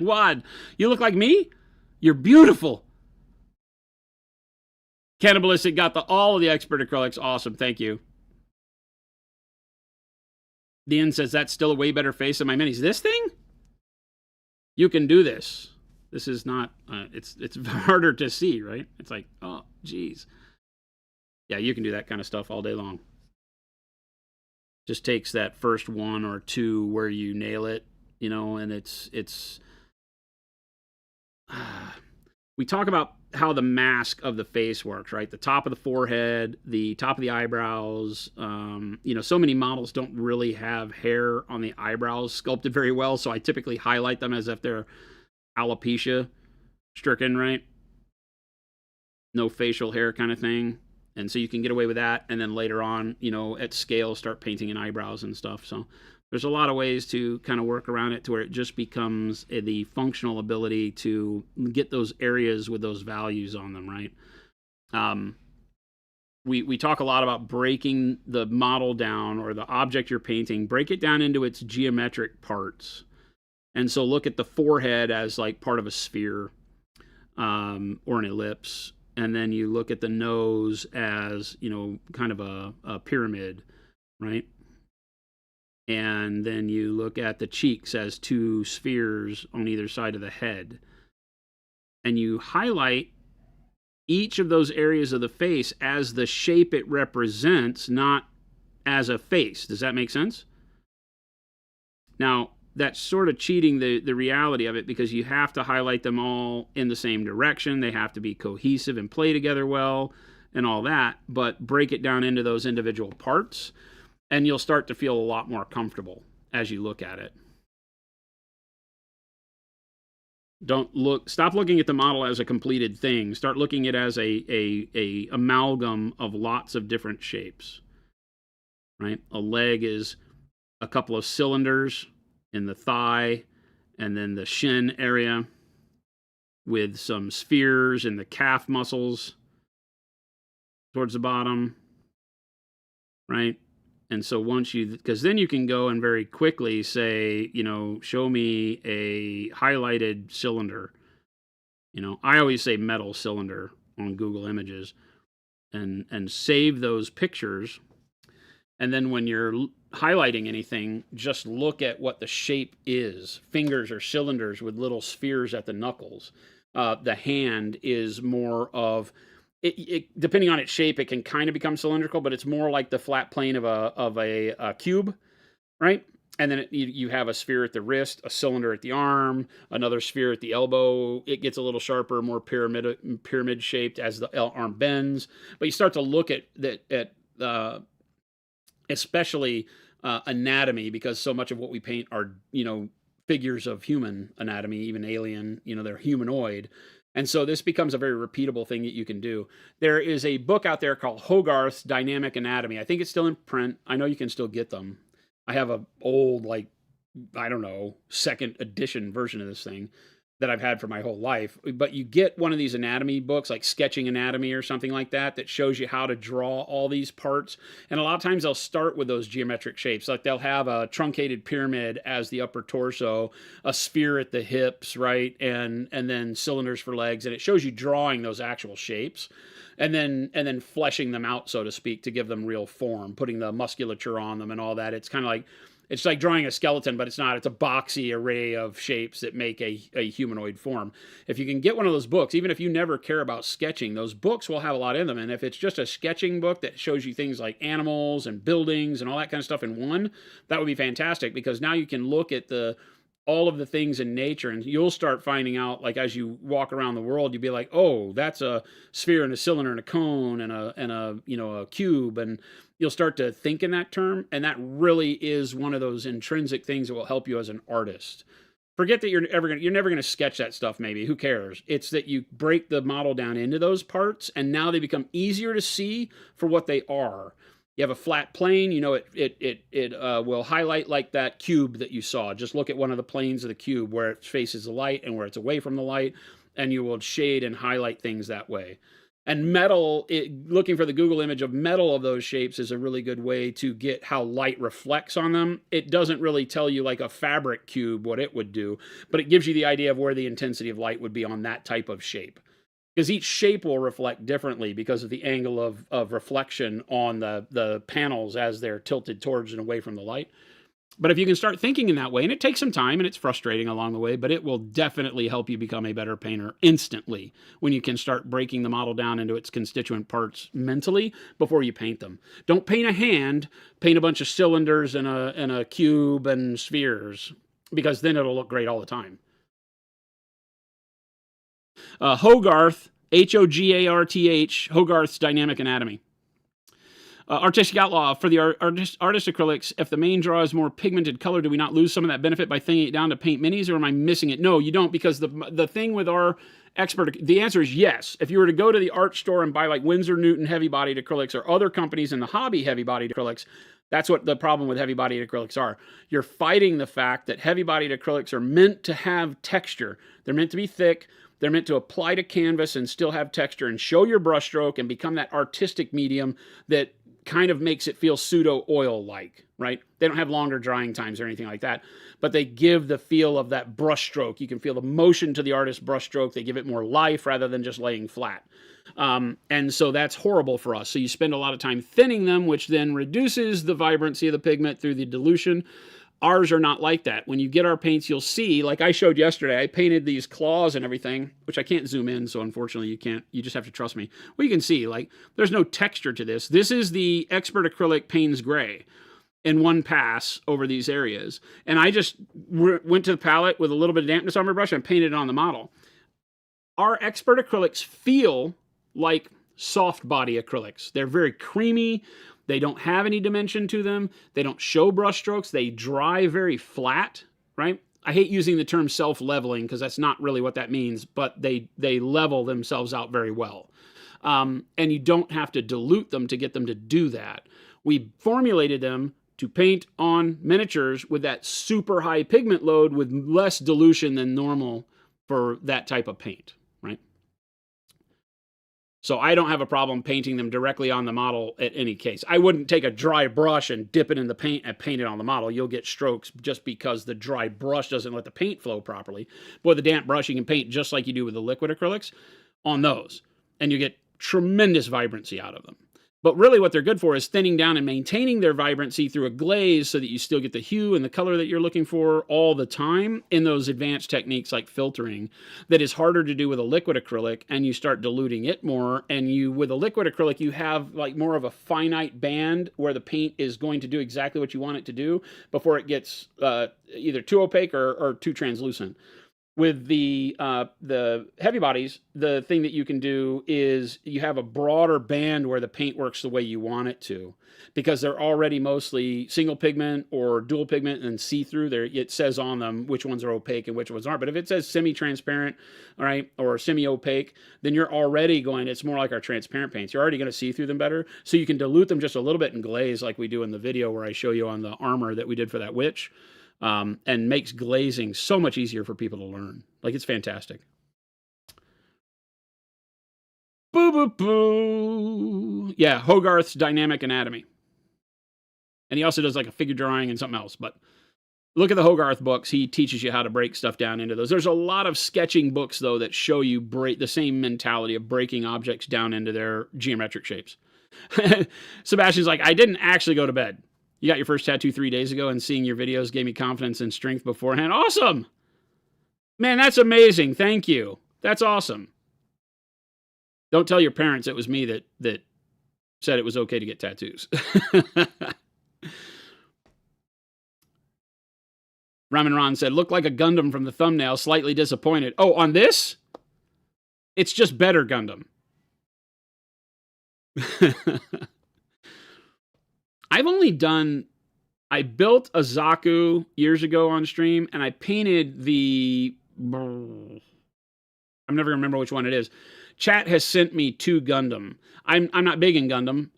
Wad, you look like me? You're beautiful. Cannibalistic got all of the expert acrylics. Awesome, thank you. Dean says that's still a way better face than my minis. This thing? You can do this. This is not, it's harder to see, right? It's like, oh, geez. Yeah, you can do that kind of stuff all day long. Just takes that first 1 or 2 where you nail it, you know, and it's we talk about how the mask of the face works, right? The top of the forehead, the top of the eyebrows. You know, so many models don't really have hair on the eyebrows sculpted very well, so I typically highlight them as if they're alopecia stricken, right? no facial hair kind of thing. And so you can get away with that. And then later on, at scale, start painting in eyebrows and stuff. So there's a lot of ways to kind of work around it to where it just becomes the functional ability to get those areas with those values on them, right? We talk a lot about breaking the model down, or the object you're painting, break it down into its geometric parts. And so look at the forehead as like part of a sphere, or an ellipse. And then you look at the nose as, kind of a pyramid, right? And then you look at the cheeks as two spheres on either side of the head. And you highlight each of those areas of the face as the shape it represents, not as a face. Does that make sense? Now, that's sort of cheating the reality of it, because you have to highlight them all in the same direction. They have to be cohesive and play together well and all that, but break it down into those individual parts, and you'll start to feel a lot more comfortable as you look at it. Stop looking at the model as a completed thing. Start looking at it as a amalgam of lots of different shapes, right? A leg is a couple of cylinders in the thigh, and then the shin area with some spheres in the calf muscles towards the bottom, right? And so because then you can go and very quickly say, show me a highlighted cylinder. I always say metal cylinder on Google Images, and save those pictures. And then when you're highlighting anything, just look at what the shape is. Fingers are cylinders with little spheres at the knuckles. The hand is more of, it depending on its shape, it can kind of become cylindrical, but it's more like the flat plane of a cube, right? And then you have a sphere at the wrist, a cylinder at the arm, another sphere at the elbow. It gets a little sharper, more pyramid shaped as the arm bends. But you start to look at especially anatomy, because so much of what we paint are, figures of human anatomy, even alien, they're humanoid. And so this becomes a very repeatable thing that you can do. There is a book out there called Hogarth's Dynamic Anatomy. I think it's still in print. I know you can still get them. I have a old, second edition version of this thing that I've had for my whole life. But you get one of these anatomy books, like Sketching Anatomy or something like that, that shows you how to draw all these parts. And a lot of times they'll start with those geometric shapes. Like they'll have a truncated pyramid as the upper torso, a sphere at the hips, right? And then cylinders for legs. And it shows you drawing those actual shapes. And then fleshing them out, so to speak, to give them real form, putting the musculature on them and all that. It's kind of like, it's like drawing a skeleton, but it's not. It's a boxy array of shapes that make a humanoid form. If you can get one of those books, even if you never care about sketching, those books will have a lot in them. And if it's just a sketching book that shows you things like animals and buildings and all that kind of stuff in one, that would be fantastic, because now you can look at all of the things in nature, and you'll start finding out, like as you walk around the world, you'll be like, oh, that's a sphere and a cylinder and a cone and a cube, and you'll start to think in that term. And that really is one of those intrinsic things that will help you as an artist. Forget that you're never gonna sketch that stuff. Maybe, who cares? It's that you break the model down into those parts, and now they become easier to see for what they are. You have a flat plane, it will highlight like that cube that you saw. Just look at one of the planes of the cube where it faces the light and where it's away from the light, and you will shade and highlight things that way. And metal, looking for the Google image of metal of those shapes is a really good way to get how light reflects on them. It doesn't really tell you like a fabric cube what it would do, but it gives you the idea of where the intensity of light would be on that type of shape. Because each shape will reflect differently because of the angle of reflection on the panels as they're tilted towards and away from the light. But if you can start thinking in that way, and it takes some time and it's frustrating along the way, but it will definitely help you become a better painter instantly when you can start breaking the model down into its constituent parts mentally before you paint them. Don't paint a hand, paint a bunch of cylinders and a cube and spheres, because then it'll look great all the time. Hogarth, Hogarth, Hogarth's Dynamic Anatomy. Artistic Outlaw, for the artist acrylics, if the main draw is more pigmented color, do we not lose some of that benefit by thinning it down to paint minis, or am I missing it? No, you don't, because the thing with our the answer is yes. If you were to go to the art store and buy like Winsor Newton heavy-bodied acrylics or other companies in the hobby heavy-bodied acrylics, that's what the problem with heavy-bodied acrylics are. You're fighting the fact that heavy-bodied acrylics are meant to have texture. They're meant to be thick. They're meant to apply to canvas and still have texture and show your brushstroke and become that artistic medium that kind of makes it feel pseudo-oil-like, right? They don't have longer drying times or anything like that, but they give the feel of that brushstroke. You can feel the motion to the artist's brushstroke. They give it more life rather than just laying flat. And so that's horrible for us. So you spend a lot of time thinning them, which then reduces the vibrancy of the pigment through the dilution. Ours are not like that. When you get our paints, you'll see, like I showed yesterday, I painted these claws and everything, which I can't zoom in, so unfortunately you just have to trust me. Well, you can see, like, there's no texture to this. This is the Expert Acrylic Payne's Gray in one pass over these areas. And I just went to the palette with a little bit of dampness on my brush and painted it on the model. Our Expert Acrylics feel like soft body acrylics. They're very creamy. They don't have any dimension to them. They don't show brush strokes. They dry very flat, right? I hate using the term self-leveling because that's not really what that means, but they level themselves out very well. And you don't have to dilute them to get them to do that. We formulated them to paint on miniatures with that super high pigment load with less dilution than normal for that type of paint, right? So I don't have a problem painting them directly on the model at any case. I wouldn't take a dry brush and dip it in the paint and paint it on the model. You'll get strokes just because the dry brush doesn't let the paint flow properly. But with a damp brush, you can paint just like you do with the liquid acrylics on those. And you get tremendous vibrancy out of them. But really what they're good for is thinning down and maintaining their vibrancy through a glaze so that you still get the hue and the color that you're looking for all the time in those advanced techniques like filtering that is harder to do with a liquid acrylic, and you start diluting it more. And with a liquid acrylic, you have like more of a finite band where the paint is going to do exactly what you want it to do before it gets either too opaque or too translucent. With the heavy bodies, the thing that you can do is you have a broader band where the paint works the way you want it to, because they're already mostly single pigment or dual pigment and see-through. It says on them which ones are opaque and which ones aren't. But if it says semi-transparent, all right, or semi-opaque, then you're already going, it's more like our transparent paints. You're already going to see through them better. So you can dilute them just a little bit in glaze like we do in the video where I show you on the armor that we did for that witch. And makes glazing so much easier for people to learn. Like, it's fantastic. Boo, boo, boo. Yeah, Hogarth's Dynamic Anatomy. And he also does like a figure drawing and something else. But look at the Hogarth books. He teaches you how to break stuff down into those. There's a lot of sketching books, though, that show you the same mentality of breaking objects down into their geometric shapes. Sebastian's like, I didn't actually go to bed. You got your first tattoo 3 days ago, and seeing your videos gave me confidence and strength beforehand. Awesome! Man, that's amazing. Thank you. That's awesome. Don't tell your parents it was me that said it was okay to get tattoos. Ramen Ron said, look like a Gundam from the thumbnail, slightly disappointed. Oh, on this? It's just better Gundam. I built a Zaku years ago on stream, and I painted I'm never going to remember which one it is. Chat has sent me 2 Gundam. I'm not big in Gundam.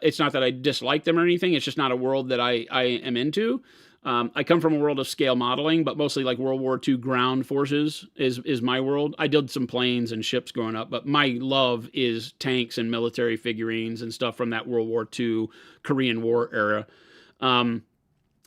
It's not that I dislike them or anything. It's just not a world that I am into. I come from a world of scale modeling, but mostly like World War II ground forces is my world. I did some planes and ships growing up, but my love is tanks and military figurines and stuff from that World War II Korean War era.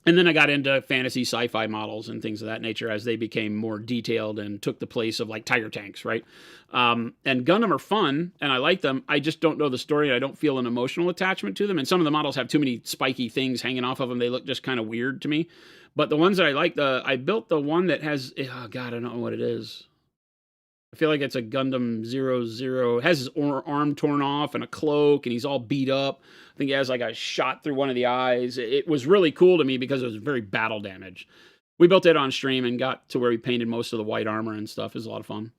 And then I got into fantasy sci-fi models and things of that nature as they became more detailed and took the place of like Tiger tanks, right? And Gundam are fun, and I like them. I just don't know the story, and I don't feel an emotional attachment to them. And some of the models have too many spiky things hanging off of them. They look just kind of weird to me. But the ones that I like, I built the one that has, oh God, I don't know what it is. I feel like it's a Gundam 00. It has his arm torn off and a cloak, and he's all beat up. I think he has like a shot through one of the eyes. It was really cool to me because it was very battle damaged. We built it on stream and got to where we painted most of the white armor and stuff. It was a lot of fun.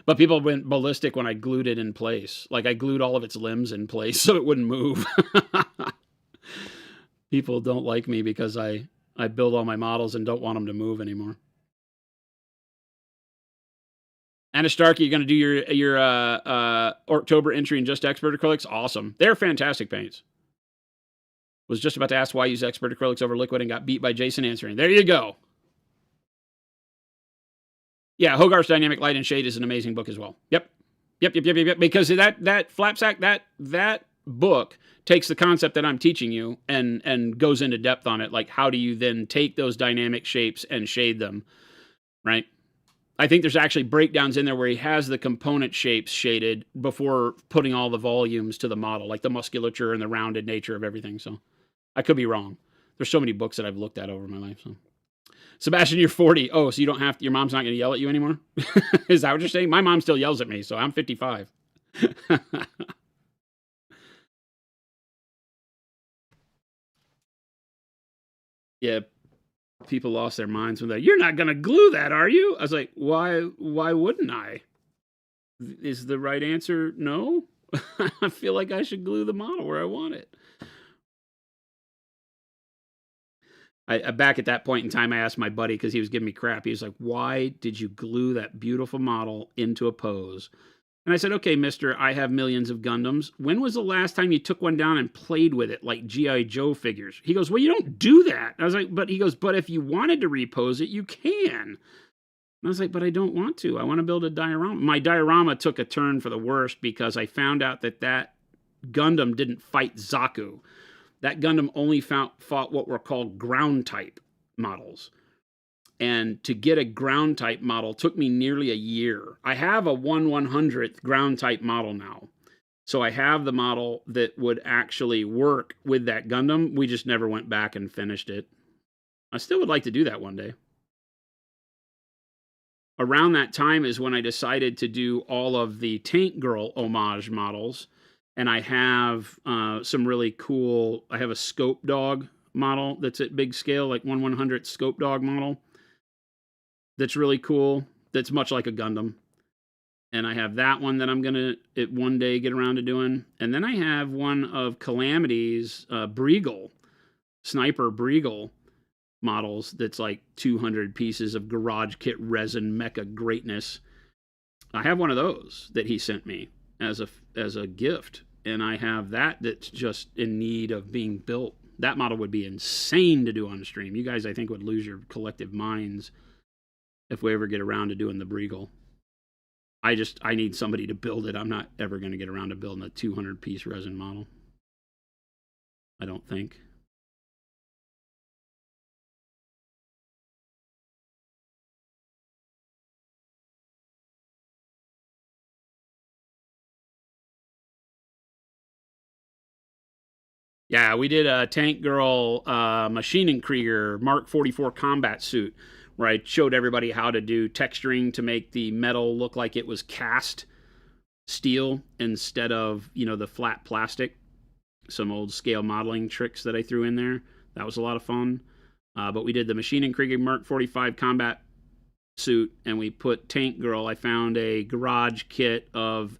But people went ballistic when I glued it in place. Like I glued all of its limbs in place so it wouldn't move. People don't like me because I build all my models and don't want them to move anymore. Anna Starkey, you're going to do your October entry in Just Expert Acrylics? Awesome. They're fantastic paints. Was just about to ask why I use Expert Acrylics over liquid and got beat by Jason answering. There you go. Yeah, Hogarth's Dynamic Light and Shade is an amazing book as well. Yep. Because that Flapsack, that book takes the concept that I'm teaching you and goes into depth on it. Like, how do you then take those dynamic shapes and shade them, right? I think there's actually breakdowns in there where he has the component shapes shaded before putting all the volumes to the model, like the musculature and the rounded nature of everything. So I could be wrong. There's so many books that I've looked at over my life. So Sebastian, you're 40. Oh, so you don't have to, your mom's not going to yell at you anymore? Is that what you're saying? My mom still yells at me, so I'm 55. Yeah, people lost their minds when they're, you're not going to glue that, are you? I was like, why wouldn't I? Is the right answer no? I feel like I should glue the model where I want it. Back at that point in time, I asked my buddy, because he was giving me crap. He was like, why did you glue that beautiful model into a pose? And I said, okay, mister, I have millions of Gundams. When was the last time you took one down and played with it like G.I. Joe figures? He goes, well, you don't do that. I was like, but he goes, but if you wanted to repose it, you can. And I was like, but I don't want to. I want to build a diorama. My diorama took a turn for the worst because I found out that Gundam didn't fight Zaku. That Gundam only fought what were called ground type models. And to get a ground type model took me nearly a year. I have a 1/100th ground type model now. So I have the model that would actually work with that Gundam. We just never went back and finished it. I still would like to do that one day. Around that time is when I decided to do all of the Tank Girl homage models. And I have some really cool, I have a Scope Dog model that's at big scale, like 1/100th Scope Dog model. That's really cool. That's much like a Gundam. And I have that one that I'm going to one day get around to doing. And then I have one of Calamity's Breagle, Sniper Breagle models that's like 200 pieces of garage kit resin mecha greatness. I have one of those that he sent me as a gift. And I have that's just in need of being built. That model would be insane to do on stream. You guys, I think, would lose your collective minds if we ever get around to doing the Breagle. I need somebody to build it. I'm not ever going to get around to building a 200-piece resin model. I don't think. Yeah, we did a Tank Girl Maschinen Krieger Mark 44 combat suit, where I showed everybody how to do texturing to make the metal look like it was cast steel instead of, the flat plastic. Some old scale modeling tricks that I threw in there. That was a lot of fun. But we did the Maschinen Krieger Mark 45 combat suit, and we put Tank Girl. I found a garage kit of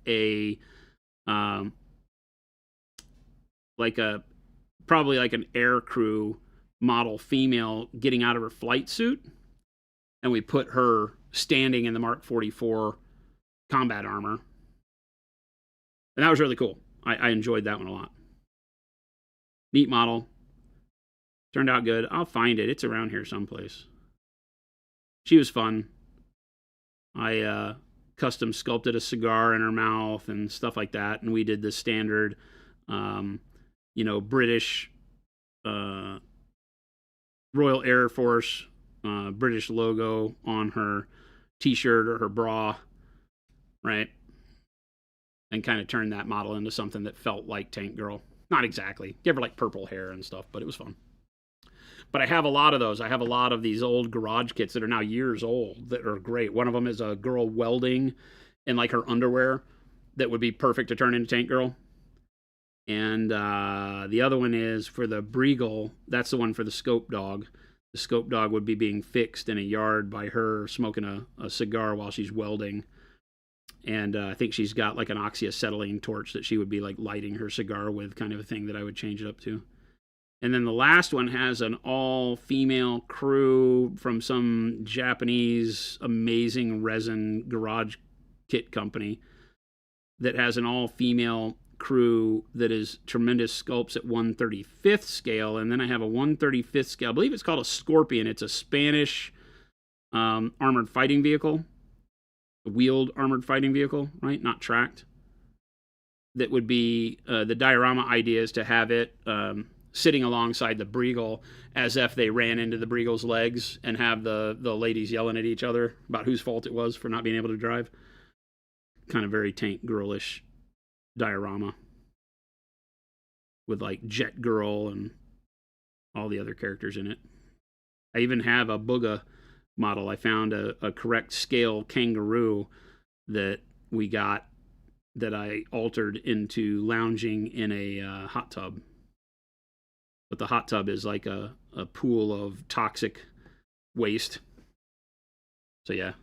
probably like an air crew model female getting out of her flight suit. And we put her standing in the Mark 44 combat armor. And that was really cool. I enjoyed that one a lot. Neat model. Turned out good. I'll find it. It's around here someplace. She was fun. I custom sculpted a cigar in her mouth and stuff like that. And we did the standard British Royal Air Force British logo on her t-shirt or her bra, right? And kind of turned that model into something that felt like Tank Girl. Not exactly. Give her like purple hair and stuff, but it was fun. But I have a lot of those. I have a lot of these old garage kits that are now years old that are great. One of them is a girl welding in like her underwear that would be perfect to turn into Tank Girl. And the other one is for the Breagle. That's the one for the Scope Dog. The Scope Dog would be being fixed in a yard by her smoking a cigar while she's welding. And I think she's got like an oxyacetylene torch that she would be like lighting her cigar with, kind of a thing that I would change it up to. And then the last one has an all-female crew from some Japanese amazing resin garage kit company that has an all-female crew that is tremendous sculpts at 1/35th scale. And then I have a 1/35th scale. I believe it's called a Scorpion. It's a Spanish armored fighting vehicle. A wheeled armored fighting vehicle, right? Not tracked. That would be, the diorama idea is to have it sitting alongside the Breagle as if they ran into the Breagle's legs, and have the ladies yelling at each other about whose fault it was for not being able to drive. Kind of very Tank Girl-ish diorama with like Jet Girl and all the other characters in it. I even have a Booga model. I found a correct scale kangaroo that we got, that I altered into lounging in a hot tub. But the hot tub is like a pool of toxic waste. So yeah.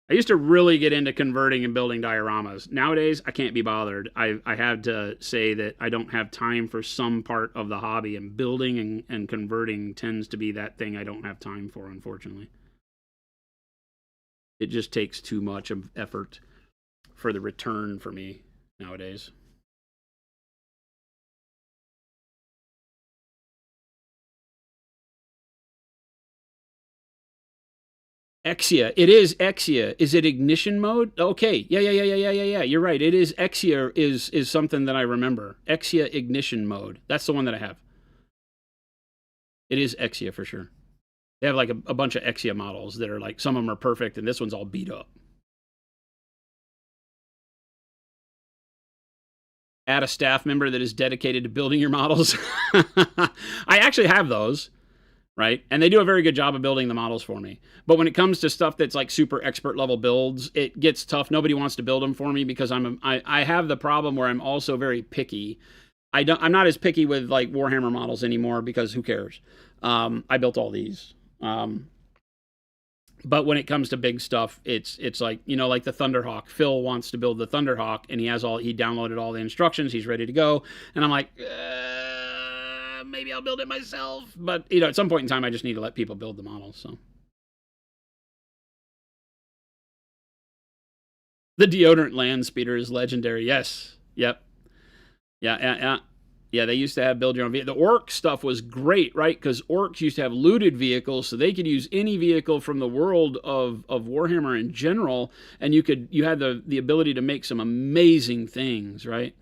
I used to really get into converting and building dioramas. Nowadays, I can't be bothered. I have to say that I don't have time for some part of the hobby, and building and converting tends to be that thing I don't have time for, unfortunately. It just takes too much of effort for the return for me nowadays. Exia. It is Exia. Is it ignition mode? Okay. Yeah. You're right. It is Exia is something that I remember. Exia ignition mode. That's the one that I have. It is Exia for sure. They have like a bunch of Exia models that are like, some of them are perfect, and this one's all beat up. Add a staff member that is dedicated to building your models. I actually have those. Right? And they do a very good job of building the models for me. But when it comes to stuff that's like super expert level builds, it gets tough. Nobody wants to build them for me because I have the problem where I'm also very picky. I'm not as picky with like Warhammer models anymore, because who cares? I built all these. But when it comes to big stuff, it's like, you know, like the Thunderhawk. Phil wants to build the Thunderhawk, and he downloaded all the instructions. He's ready to go. And I'm like, maybe I'll build it myself. But, you know, at some point in time, I just need to let people build the models. So the deodorant land speeder is legendary. Yes. Yep. Yeah. They used to have build your own vehicle. The orc stuff was great, right? Because orcs used to have looted vehicles, so they could use any vehicle from the world of Warhammer in general, and you had the ability to make some amazing things, right?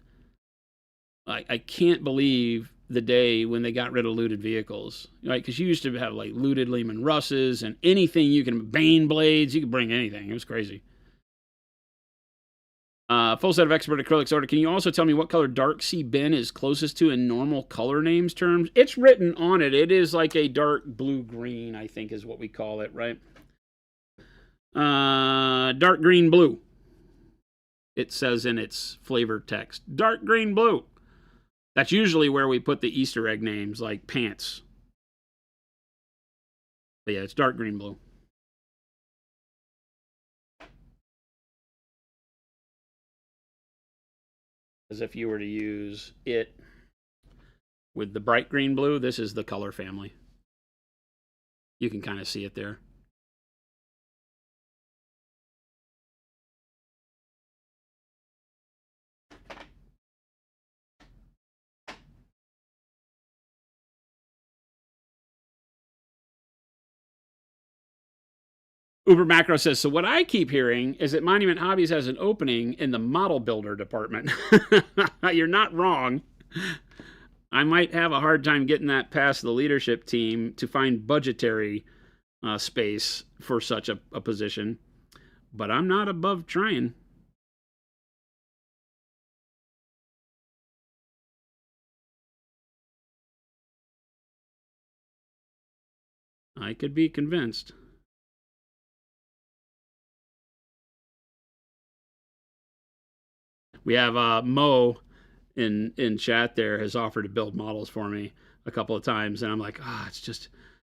I can't believe the day when they got rid of looted vehicles, right? Because you used to have like looted Lehman Russes and anything you can, Bane blades, you could bring anything. It was crazy. Full set of expert acrylics order. Can you also tell me what color Dark Sea bin is closest to in normal color names terms? It's written on it. It is like a dark blue-green, I think is what we call it, right? Dark green blue. It says in its flavor text. Dark green blue. That's usually where we put the Easter egg names, like pants. But yeah, it's dark green blue. As if you were to use it with the bright green blue, this is the color family. You can kind of see it there. Uber Macro says, so what I keep hearing is that Monument Hobbies has an opening in the model builder department. You're not wrong. I might have a hard time getting that past the leadership team to find budgetary space for such a position, but I'm not above trying. I could be convinced. We have Mo in chat there has offered to build models for me a couple of times, and I'm like, it's just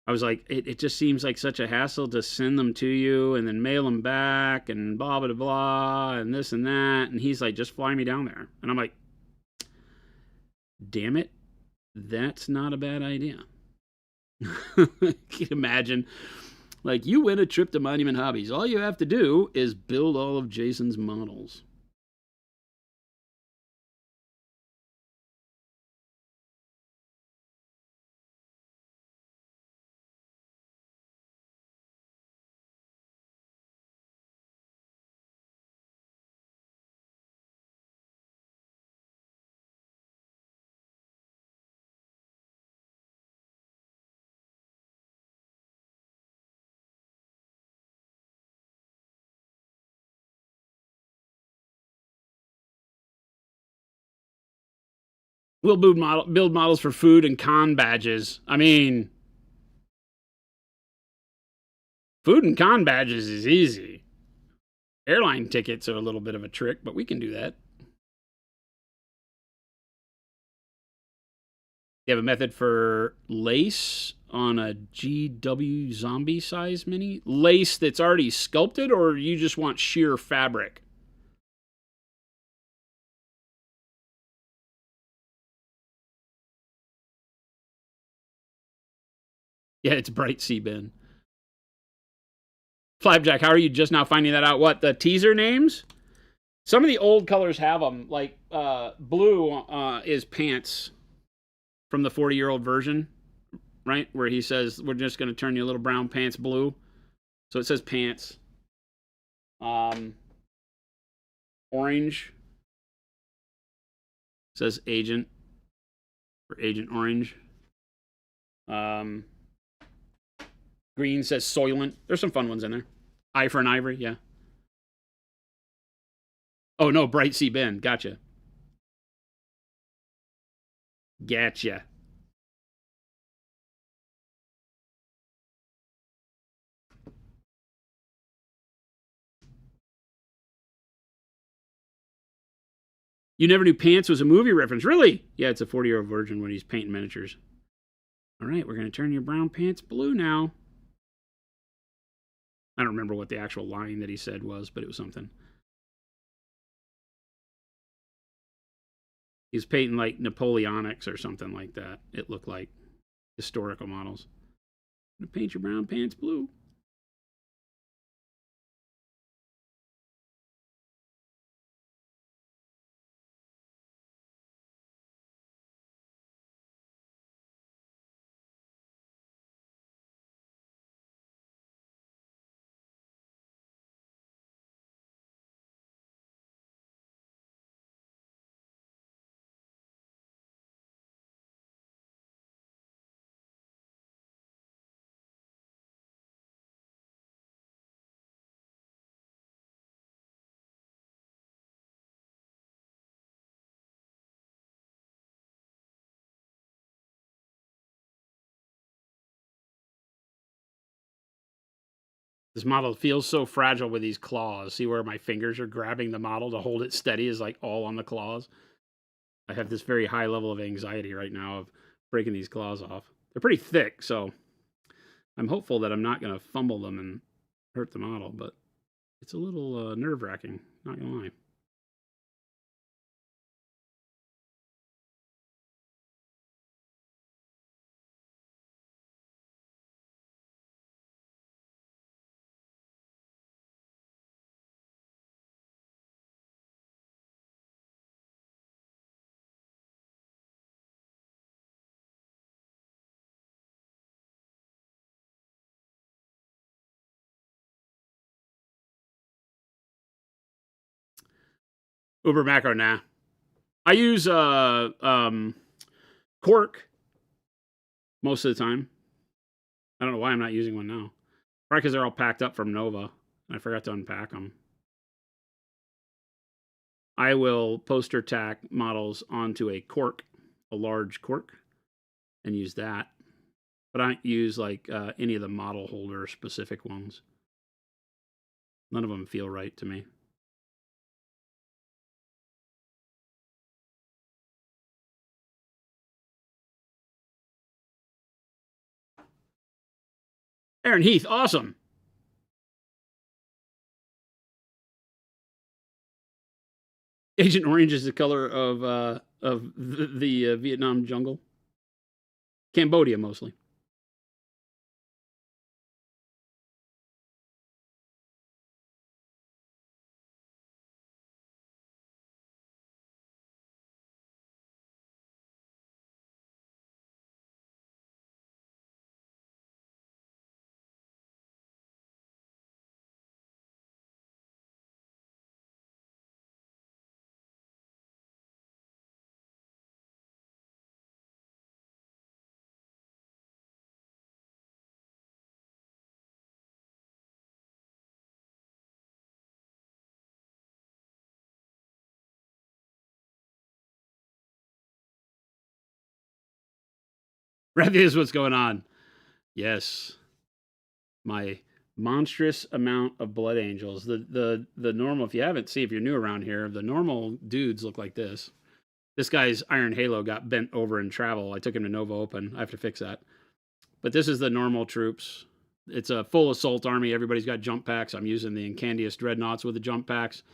I was like, it just seems like such a hassle to send them to you and then mail them back and blah, blah, blah, and this and that. And he's like, just fly me down there. And I'm like, damn it, that's not a bad idea. Can you imagine? Like, you win a trip to Monument Hobbies. All you have to do is build all of Jason's models. We'll build models for food and con badges. I mean, food and con badges is easy. Airline tickets are a little bit of a trick, but we can do that. You have a method for lace on a GW zombie size mini? Lace that's already sculpted, or you just want sheer fabric? Yeah, it's Bright Sea Ben. Flapjack, how are you just now finding that out? What, the teaser names? Some of the old colors have them. Like blue is pants from the 40-year-old version, right? Where he says, we're just going to turn your little brown pants blue. So it says pants. Orange says agent for Agent Orange. Green says Soylent. There's some fun ones in there. I for an Ivory, yeah. Oh, no, Bright Sea Ben. Gotcha. Gotcha. You never knew Pants was a movie reference. Really? Yeah, it's a 40-year-old version when he's painting miniatures. All right, we're going to turn your brown pants blue now. I don't remember what the actual line that he said was, but it was something. He's painting like Napoleonics or something like that. It looked like historical models. I'm going to paint your brown pants blue. This model feels so fragile with these claws. See where my fingers are grabbing the model to hold it steady is like all on the claws. I have this very high level of anxiety right now of breaking these claws off. They're pretty thick, so I'm hopeful that I'm not going to fumble them and hurt the model, but it's a little nerve-wracking, not going to lie. Uber macro, nah. I use cork most of the time. I don't know why I'm not using one now. Probably because they're all packed up from Nova. I forgot to unpack them. I will poster tack models onto a cork, a large cork, and use that. But I don't use like any of the model holder specific ones. None of them feel right to me. Aaron Heath, awesome. Agent Orange is the color of the Vietnam jungle. Cambodia, mostly. That is what's going on. Yes. My monstrous amount of blood angels. The normal, if you haven't seen, if you're new around here, the normal dudes look like this. This guy's Iron Halo got bent over in travel. I took him to Nova Open. I have to fix that. But this is the normal troops. It's a full assault army. Everybody's got jump packs. I'm using the Incandius Dreadnoughts with the jump packs.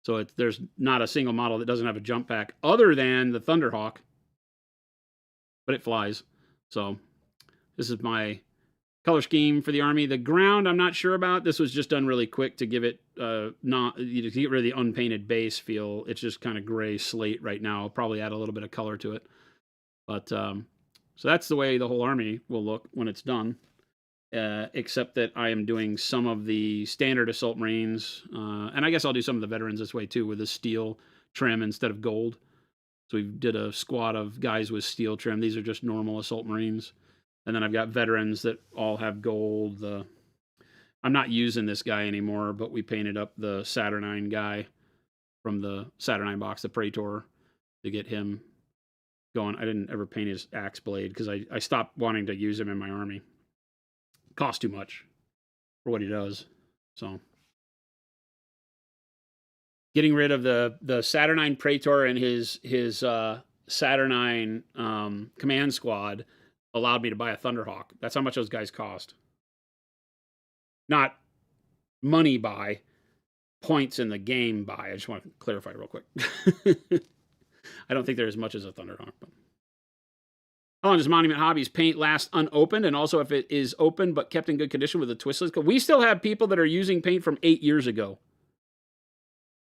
So there's not a single model that doesn't have a jump pack other than the Thunderhawk. But it flies. So this is my color scheme for the army. The ground I'm not sure about. This was just done really quick to give it to get rid of the unpainted base feel. It's just kind of gray slate right now. I'll probably add a little bit of color to it. But so that's the way the whole army will look when it's done. Except that I am doing some of the standard assault marines, and I guess I'll do some of the veterans this way too, with the steel trim instead of gold. So we did a squad of guys with steel trim. These are just normal assault marines. And then I've got veterans that all have gold. I'm not using this guy anymore, but we painted up the Saturnine guy from the Saturnine box, the Praetor, to get him going. I didn't ever paint his axe blade because I stopped wanting to use him in my army. Costs too much for what he does. So getting rid of the Saturnine Praetor and his Saturnine command squad allowed me to buy a Thunderhawk. That's how much those guys cost. Not money buy, points in the game buy. I just want to clarify real quick. I don't think they're as much as a Thunderhawk. But how long does Monument Hobbies paint last unopened? And also if it is open but kept in good condition with a twistless? We still have people that are using paint from 8 years ago.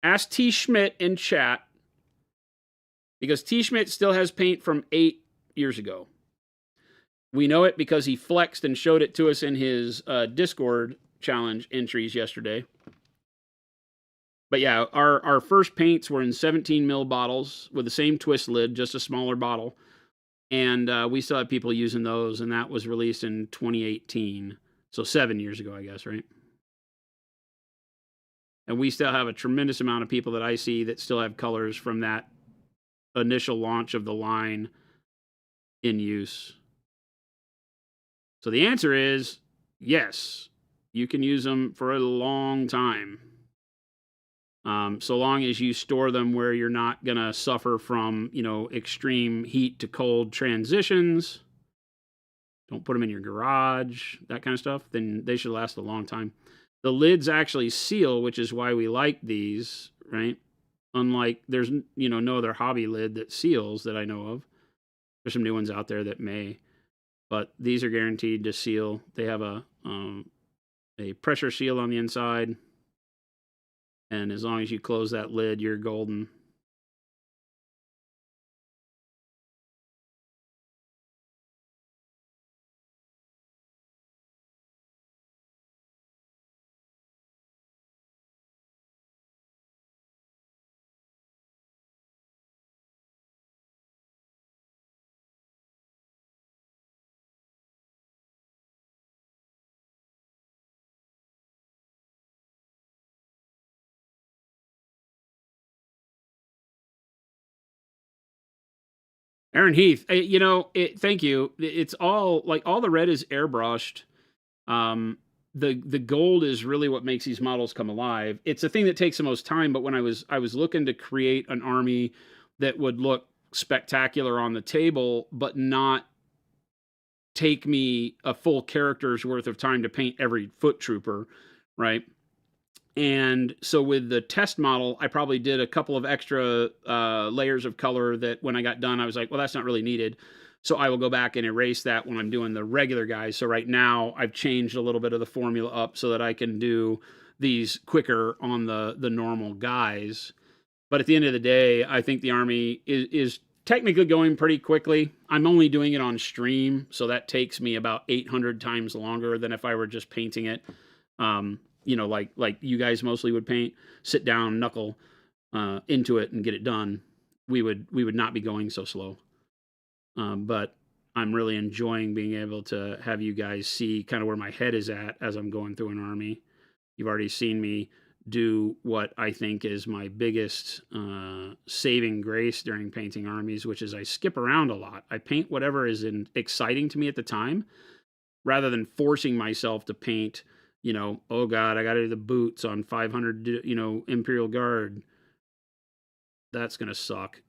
Ask T. Schmidt in chat, because T. Schmidt still has paint from 8 years ago. We know it because he flexed and showed it to us in his Discord challenge entries yesterday. But yeah, our first paints were in 17 mil bottles with the same twist lid, just a smaller bottle. And we still have people using those, and that was released in 2018. So 7 years ago, I guess, right? And we still have a tremendous amount of people that I see that still have colors from that initial launch of the line in use. So the answer is yes, you can use them for a long time. So long as you store them where you're not going to suffer from, extreme heat to cold transitions. Don't put them in your garage, that kind of stuff. Then they should last a long time. The lids actually seal, which is why we like these, right? Unlike there's, no other hobby lid that seals that I know of. There's some new ones out there that may. But these are guaranteed to seal. They have a pressure seal on the inside. And as long as you close that lid, you're golden. Aaron Heath, thank you. It's all all the red is airbrushed. The gold is really what makes these models come alive. It's the thing that takes the most time. But when I was looking to create an army that would look spectacular on the table, but not take me a full character's worth of time to paint every foot trooper, right? And so with the test model, I probably did a couple of extra layers of color that when I got done, I was like, well, that's not really needed. So I will go back and erase that when I'm doing the regular guys. So right now I've changed a little bit of the formula up so that I can do these quicker on the normal guys. But at the end of the day, I think the army is technically going pretty quickly. I'm only doing it on stream, so that takes me about 800 times longer than if I were just painting it. You know, like you guys mostly would paint, sit down, knuckle into it and get it done. We would not be going so slow. But I'm really enjoying being able to have you guys see kind of where my head is at as I'm going through an army. You've already seen me do what I think is my biggest saving grace during painting armies, which is I skip around a lot. I paint whatever is exciting to me at the time, rather than forcing myself to paint, you know, oh God, I got to do the boots on 500, you know, Imperial Guard. That's going to suck.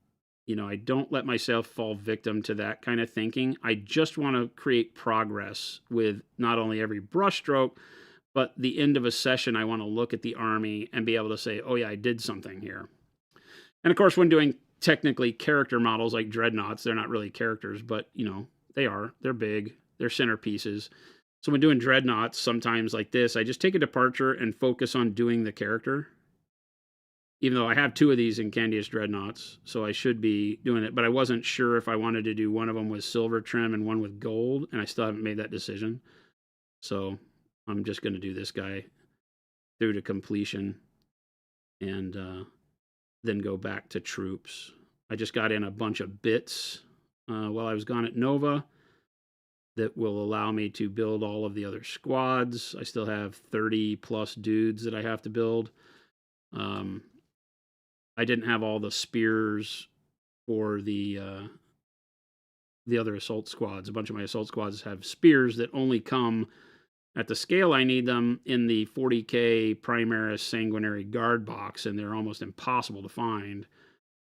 You know, I don't let myself fall victim to that kind of thinking. I just want to create progress with not only every brushstroke, but the end of a session, I want to look at the army and be able to say, oh yeah, I did something here. And of course, when doing technically character models like Dreadnoughts, they're not really characters, but you know, they are. They're big. They're centerpieces. So when doing Dreadnoughts, sometimes like this, I just take a departure and focus on doing the character. Even though I have 2 of these in Candious Dreadnoughts, so I should be doing it. But I wasn't sure if I wanted to do one of them with silver trim and one with gold, and I still haven't made that decision. So I'm just going to do this guy through to completion and then go back to troops. I just got in a bunch of bits while I was gone at Nova that will allow me to build all of the other squads. I still have 30 plus dudes that I have to build. I didn't have all the spears for the other assault squads. A bunch of my assault squads have spears that only come at the scale I need them in the 40k Primaris Sanguinary Guard box, and they're almost impossible to find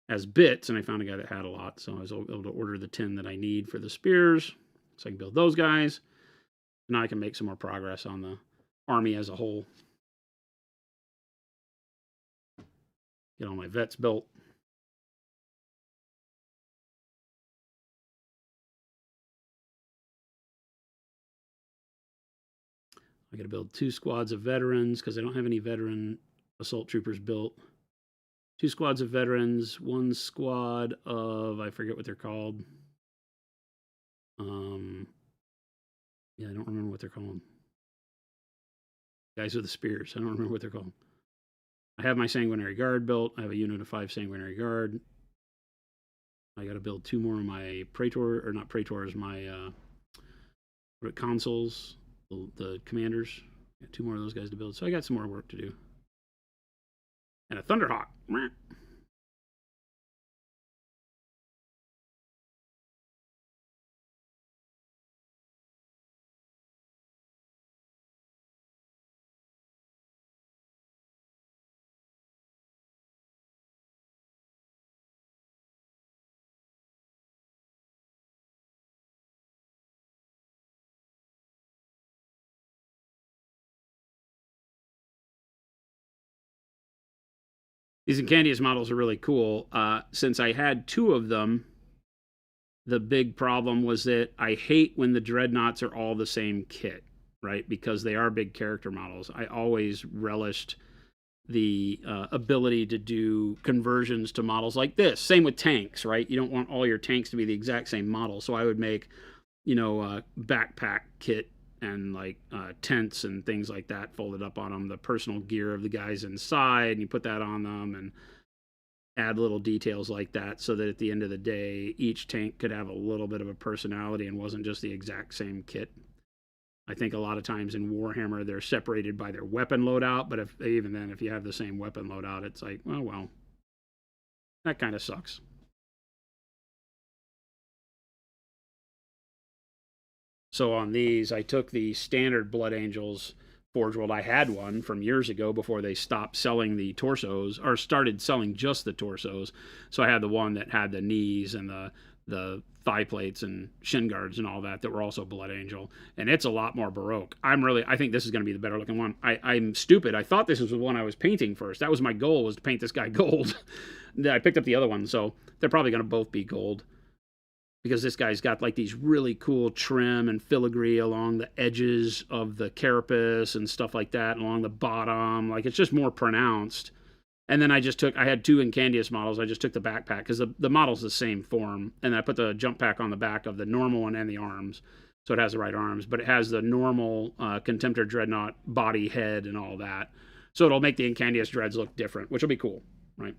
as bits, and I found a guy that had a lot, so I was able to order the 10 that I need for the spears, so I can build those guys. Now I can make some more progress on the army as a whole. Get all my vets built. I got to build 2 squads of veterans because I don't have any veteran assault troopers built. 2 squads of veterans, 1 squad of, I forget what they're called. Yeah, I don't remember what they're called. Guys with the spears. I don't remember what they're called. I have my Sanguinary Guard built. I have a unit of 5 Sanguinary Guard. I got to build 2 more of my Praetor, or not Praetors, my consuls, the commanders. Got 2 more of those guys to build. So I got some more work to do. And a Thunderhawk. These Incandius models are really cool. Since I had 2 of them, the big problem was that I hate when the Dreadnoughts are all the same kit, right? Because they are big character models. I always relished the ability to do conversions to models like this. Same with tanks, right? You don't want all your tanks to be the exact same model. So I would make, you know, a backpack kit and like tents and things like that folded up on them, the personal gear of the guys inside, and you put that on them and add little details like that so that at the end of the day, each tank could have a little bit of a personality and wasn't just the exact same kit. I think a lot of times in Warhammer, they're separated by their weapon loadout, but even then, if you have the same weapon loadout, it's like, oh, well, that kind of sucks. So on these, I took the standard Blood Angels Forge World. I had one from years ago before they stopped selling the torsos, or started selling just the torsos. So I had the one that had the knees and the the thigh plates and shin guards and all that were also Blood Angel, and it's a lot more Baroque. I think this is going to be the better looking one. I'm stupid. I thought this was the one I was painting first. That was my goal, was to paint this guy gold. I picked up the other one, so they're probably going to both be gold, because this guy's got like these really cool trim and filigree along the edges of the carapace and stuff like that, along the bottom. Like, it's just more pronounced. And then I had two Incandius models. I just took the backpack, because the model's the same form. And I put the jump pack on the back of the normal one and the arms. So it has the right arms, but it has the normal Contemptor Dreadnought body, head, and all that. So it'll make the Incandius Dreads look different, which will be cool, right?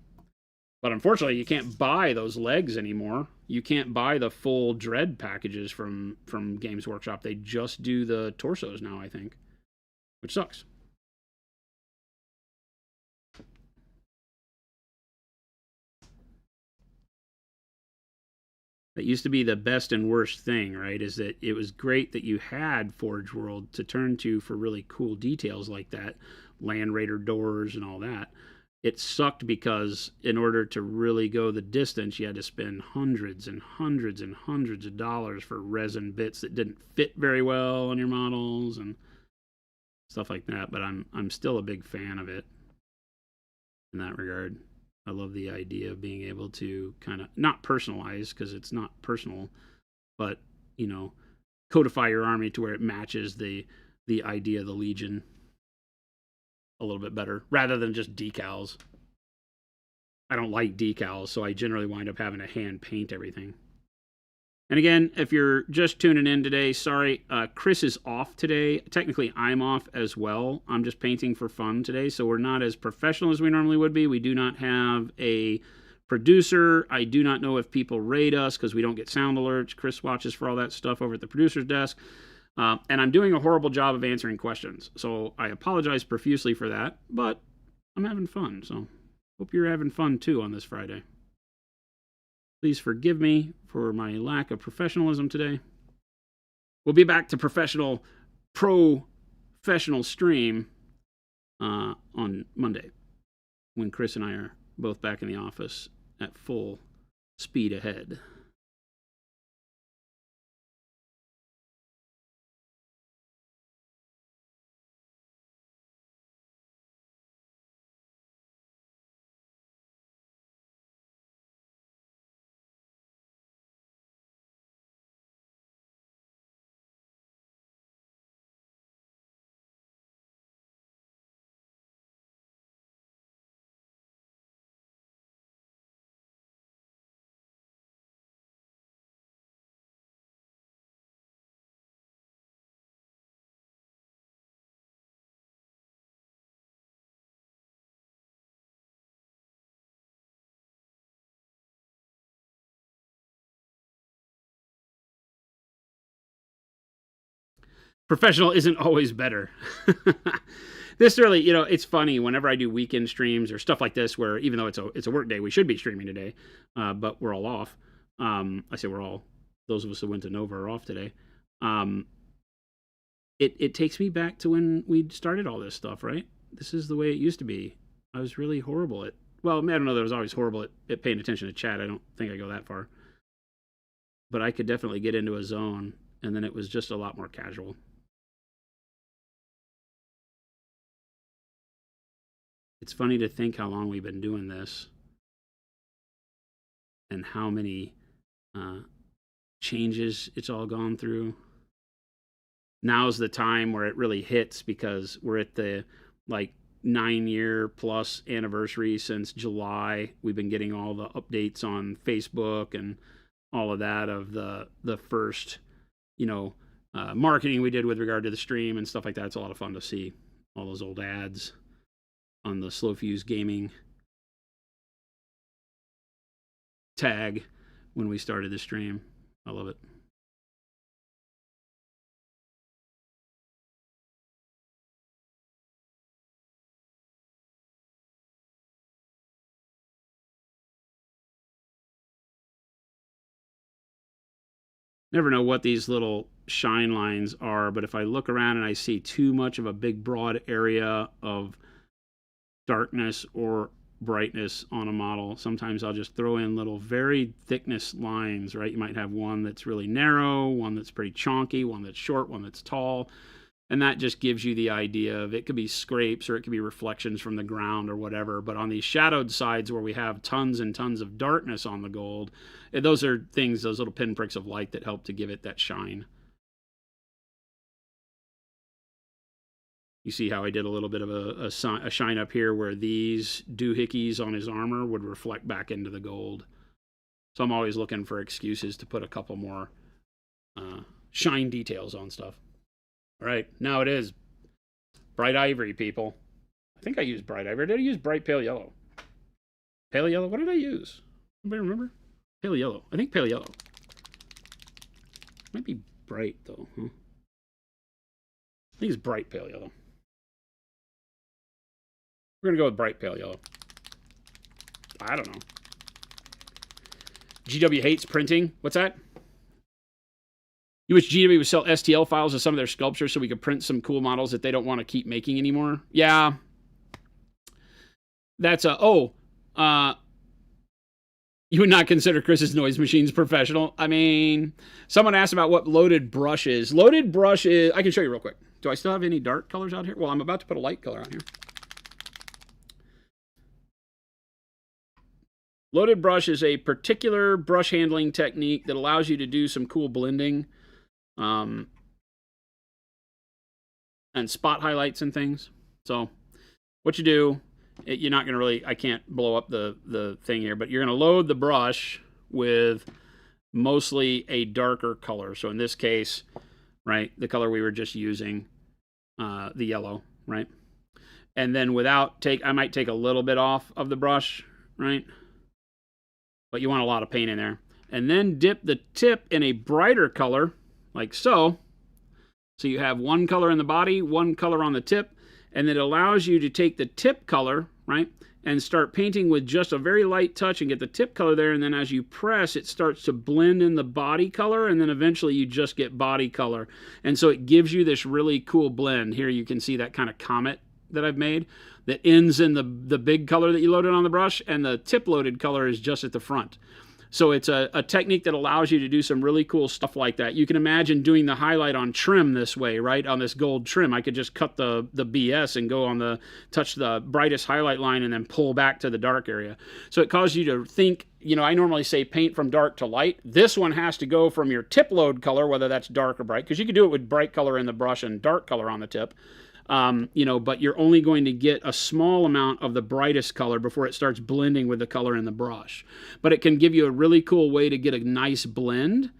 But unfortunately, you can't buy those legs anymore. You can't buy the full Dread packages from Games Workshop. They just do the torsos now, I think, which sucks. That used to be the best and worst thing, right? Is that it was great that you had Forge World to turn to for really cool details like that, Land Raider doors and all that. It sucked because in order to really go the distance, you had to spend hundreds and hundreds and hundreds of dollars for resin bits that didn't fit very well on your models and stuff like that. But I'm still a big fan of it in that regard. I love the idea of being able to kind of not personalize, because it's not personal, but, you know, codify your army to where it matches the idea of the Legion a little bit better, rather than just decals. I don't like decals, so I generally wind up having to hand paint everything. And again, if you're just tuning in today, sorry, Chris is off today. Technically, I'm off as well. I'm just painting for fun today, so we're not as professional as we normally would be. We do not have a producer. I do not know if people rate us, because we don't get sound alerts. Chris watches for all that stuff over at the producer's desk. And I'm doing a horrible job of answering questions, so I apologize profusely for that, but I'm having fun, so hope you're having fun too on this Friday. Please forgive me for my lack of professionalism today. We'll be back to professional stream on Monday, when Chris and I are both back in the office at full speed ahead. Professional isn't always better. This really, you know, it's funny whenever I do weekend streams or stuff like this, where even though it's a work day, we should be streaming today, but we're all off. I say we're all, those of us who went to Nova are off today. It takes me back to when we started all this stuff, right? This is the way it used to be. I was really horrible at, well, I don't know that I was always horrible at paying attention to chat. I don't think I go that far. But I could definitely get into a zone, and then it was just a lot more casual. It's funny to think how long we've been doing this and how many changes it's all gone through. Now's the time where it really hits, because we're at the 9-year plus anniversary since July. We've been getting all the updates on Facebook and all of that of the first, marketing we did with regard to the stream and stuff like that. It's a lot of fun to see all those old ads on the Slow Fuse Gaming tag when we started the stream. I love it. Never know what these little shine lines are, but if I look around and I see too much of a big broad area of darkness or brightness on a model, sometimes I'll just throw in little very thickness lines, right? You might have one that's really narrow, one that's pretty chonky, one that's short, one that's tall. And that just gives you the idea of, it could be scrapes or it could be reflections from the ground or whatever. But on these shadowed sides where we have tons and tons of darkness on the gold, those are things, those little pinpricks of light that help to give it that shine. You see how I did a little bit of a shine up here where these doohickeys on his armor would reflect back into the gold. So I'm always looking for excuses to put a couple more shine details on stuff. All right, now it is bright ivory, people. I think I used bright ivory. Did I use bright pale yellow? Pale yellow? What did I use? Anybody remember? Pale yellow. I think pale yellow. Might be bright, though. Huh? I think it's bright pale yellow. We're going to go with bright pale yellow. I don't know. GW hates printing. What's that? You wish GW would sell STL files of some of their sculptures so we could print some cool models that they don't want to keep making anymore. Yeah. That's a... Oh. You would not consider Chris's noise machines professional. I mean, someone asked about what loaded brush is. Loaded brush is... I can show you real quick. Do I still have any dark colors out here? Well, I'm about to put a light color on here. Loaded brush is a particular brush handling technique that allows you to do some cool blending and spot highlights and things. So what you do, you're not going to really, I can't blow up the thing here, but you're going to load the brush with mostly a darker color. So in this case, right, the color we were just using, the yellow, right? And then I might take a little bit off of the brush, right? But you want a lot of paint in there. And then dip the tip in a brighter color, like so. So you have one color in the body, one color on the tip, and it allows you to take the tip color, right, and start painting with just a very light touch and get the tip color there, and then as you press, it starts to blend in the body color, and then eventually you just get body color. And so it gives you this really cool blend. Here you can see that kind of comet that I've made that ends in the big color that you loaded on the brush, and the tip loaded color is just at the front. So it's a technique that allows you to do some really cool stuff like that. You can imagine doing the highlight on trim this way, right? On this gold trim, I could just cut the BS and go on touch the brightest highlight line and then pull back to the dark area. So it causes you to think, you know, I normally say paint from dark to light. This one has to go from your tip load color, whether that's dark or bright, because you could do it with bright color in the brush and dark color on the tip. You know, but you're only going to get a small amount of the brightest color before it starts blending with the color in the brush. But it can give you a really cool way to get a nice blend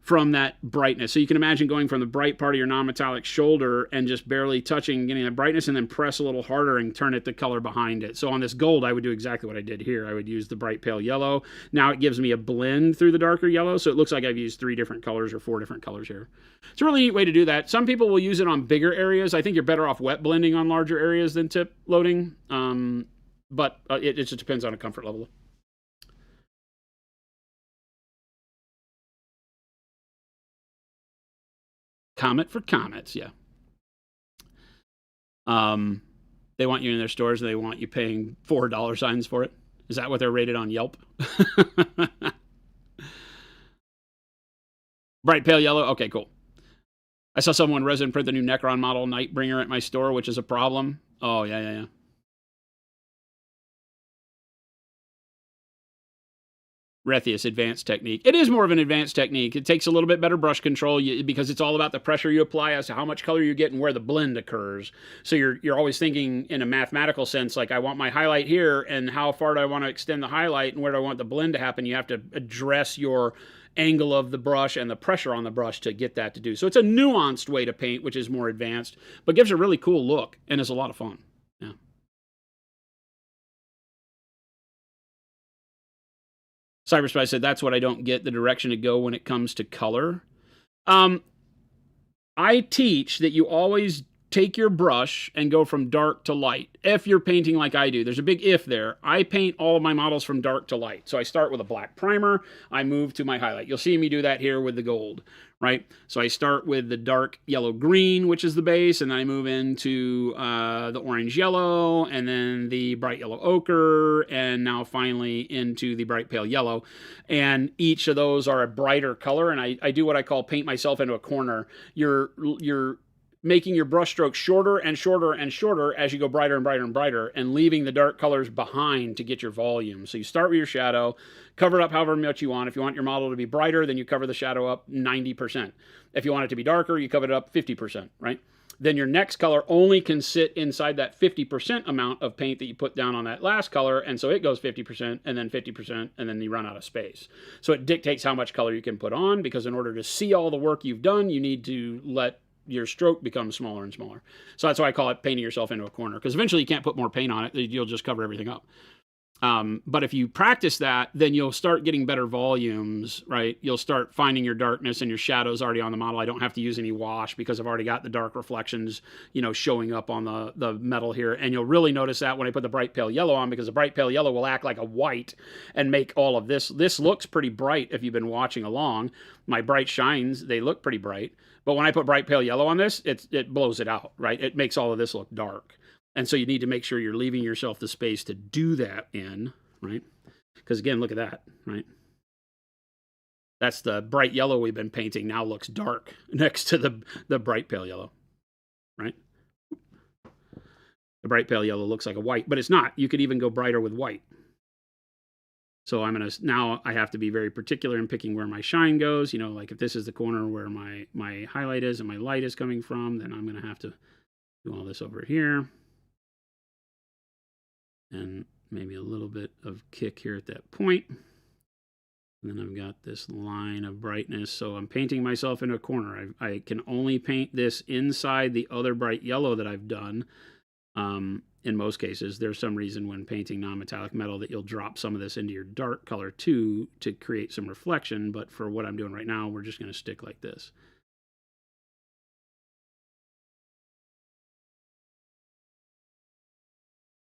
from that brightness. So you can imagine going from the bright part of your non-metallic shoulder and just barely touching, getting the brightness, and then press a little harder and turn it the color behind it. So on this gold, I would do exactly what I did here. I would use the bright pale yellow. Now it gives me a blend through the darker yellow, so it looks like I've used 3 different colors or 4 different colors here. It's a really neat way to do that. Some people will use it on bigger areas. I think you're better off wet blending on larger areas than tip loading, but it just depends on a comfort level. Comet for comets, yeah. They want you in their stores and they want you paying $4 for it. Is that what they're rated on Yelp? Bright pale yellow. Okay, cool. I saw someone resin print the new Necron model Nightbringer at my store, which is a problem. Oh, yeah. Rethius advanced technique. It is more of an advanced technique. It takes a little bit better brush control because it's all about the pressure you apply as to how much color you get and where the blend occurs. So you're always thinking in a mathematical sense, like I want my highlight here, and how far do I want to extend the highlight, and where do I want the blend to happen? You have to address your angle of the brush and the pressure on the brush to get that to do. So it's a nuanced way to paint, which is more advanced, but gives a really cool look and is a lot of fun. Yeah. Cyberspy said, that's what I don't get, the direction to go when it comes to color. I teach that you always take your brush and go from dark to light. If you're painting like I do, there's a big if there. I paint all of my models from dark to light. So I start with a black primer, I move to my highlight. You'll see me do that here with the gold, right? So I start with the dark yellow green, which is the base, and then I move into the orange yellow, and then the bright yellow ochre, and now finally into the bright pale yellow. And each of those are a brighter color, and I do what I call paint myself into a corner. You're making your brush strokes shorter and shorter and shorter as you go brighter and brighter and brighter, and leaving the dark colors behind to get your volume. So you start with your shadow, cover it up however much you want. If you want your model to be brighter, then you cover the shadow up 90%. If you want it to be darker, you cover it up 50%, right? Then your next color only can sit inside that 50% amount of paint that you put down on that last color, and so it goes 50% and then 50%, and then you run out of space. So it dictates how much color you can put on, because in order to see all the work you've done, you need to let your stroke becomes smaller and smaller. So that's why I call it painting yourself into a corner, because eventually you can't put more paint on it. You'll just cover everything up. But if you practice that, then you'll start getting better volumes, right? You'll start finding your darkness and your shadows already on the model. I don't have to use any wash because I've already got the dark reflections, showing up on the metal here. And you'll really notice that when I put the bright pale yellow on, because the bright pale yellow will act like a white and make all of this. This looks pretty bright if you've been watching along. My bright shines, they look pretty bright. But when I put bright pale yellow on this, it blows it out, right? It makes all of this look dark. And so you need to make sure you're leaving yourself the space to do that in, right? Because again, look at that, right? That's the bright yellow we've been painting now looks dark next to the bright pale yellow, right? The bright pale yellow looks like a white, but it's not. You could even go brighter with white. So now I have to be very particular in picking where my shine goes. Like if this is the corner where my highlight is and my light is coming from, then I'm going to have to do all this over here. And maybe a little bit of kick here at that point. And then I've got this line of brightness. So I'm painting myself in a corner. I can only paint this inside the other bright yellow that I've done. In most cases, there's some reason when painting non-metallic metal that you'll drop some of this into your dark color too to create some reflection. But for what I'm doing right now, we're just going to stick like this.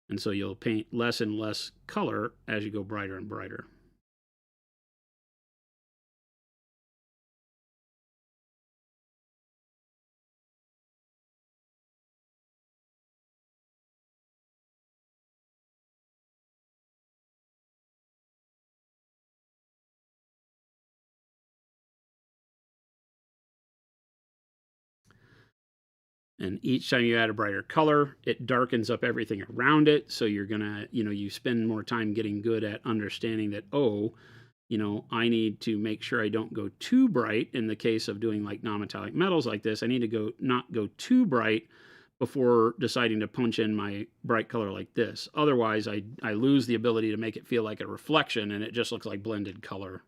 And so you'll paint less and less color as you go brighter and brighter. And each time you add a brighter color, it darkens up everything around it. So you're going to, you spend more time getting good at understanding that, I need to make sure I don't go too bright. In the case of doing like non-metallic metals like this, I need to not go too bright before deciding to punch in my bright color like this. Otherwise, I lose the ability to make it feel like a reflection, and it just looks like blended color.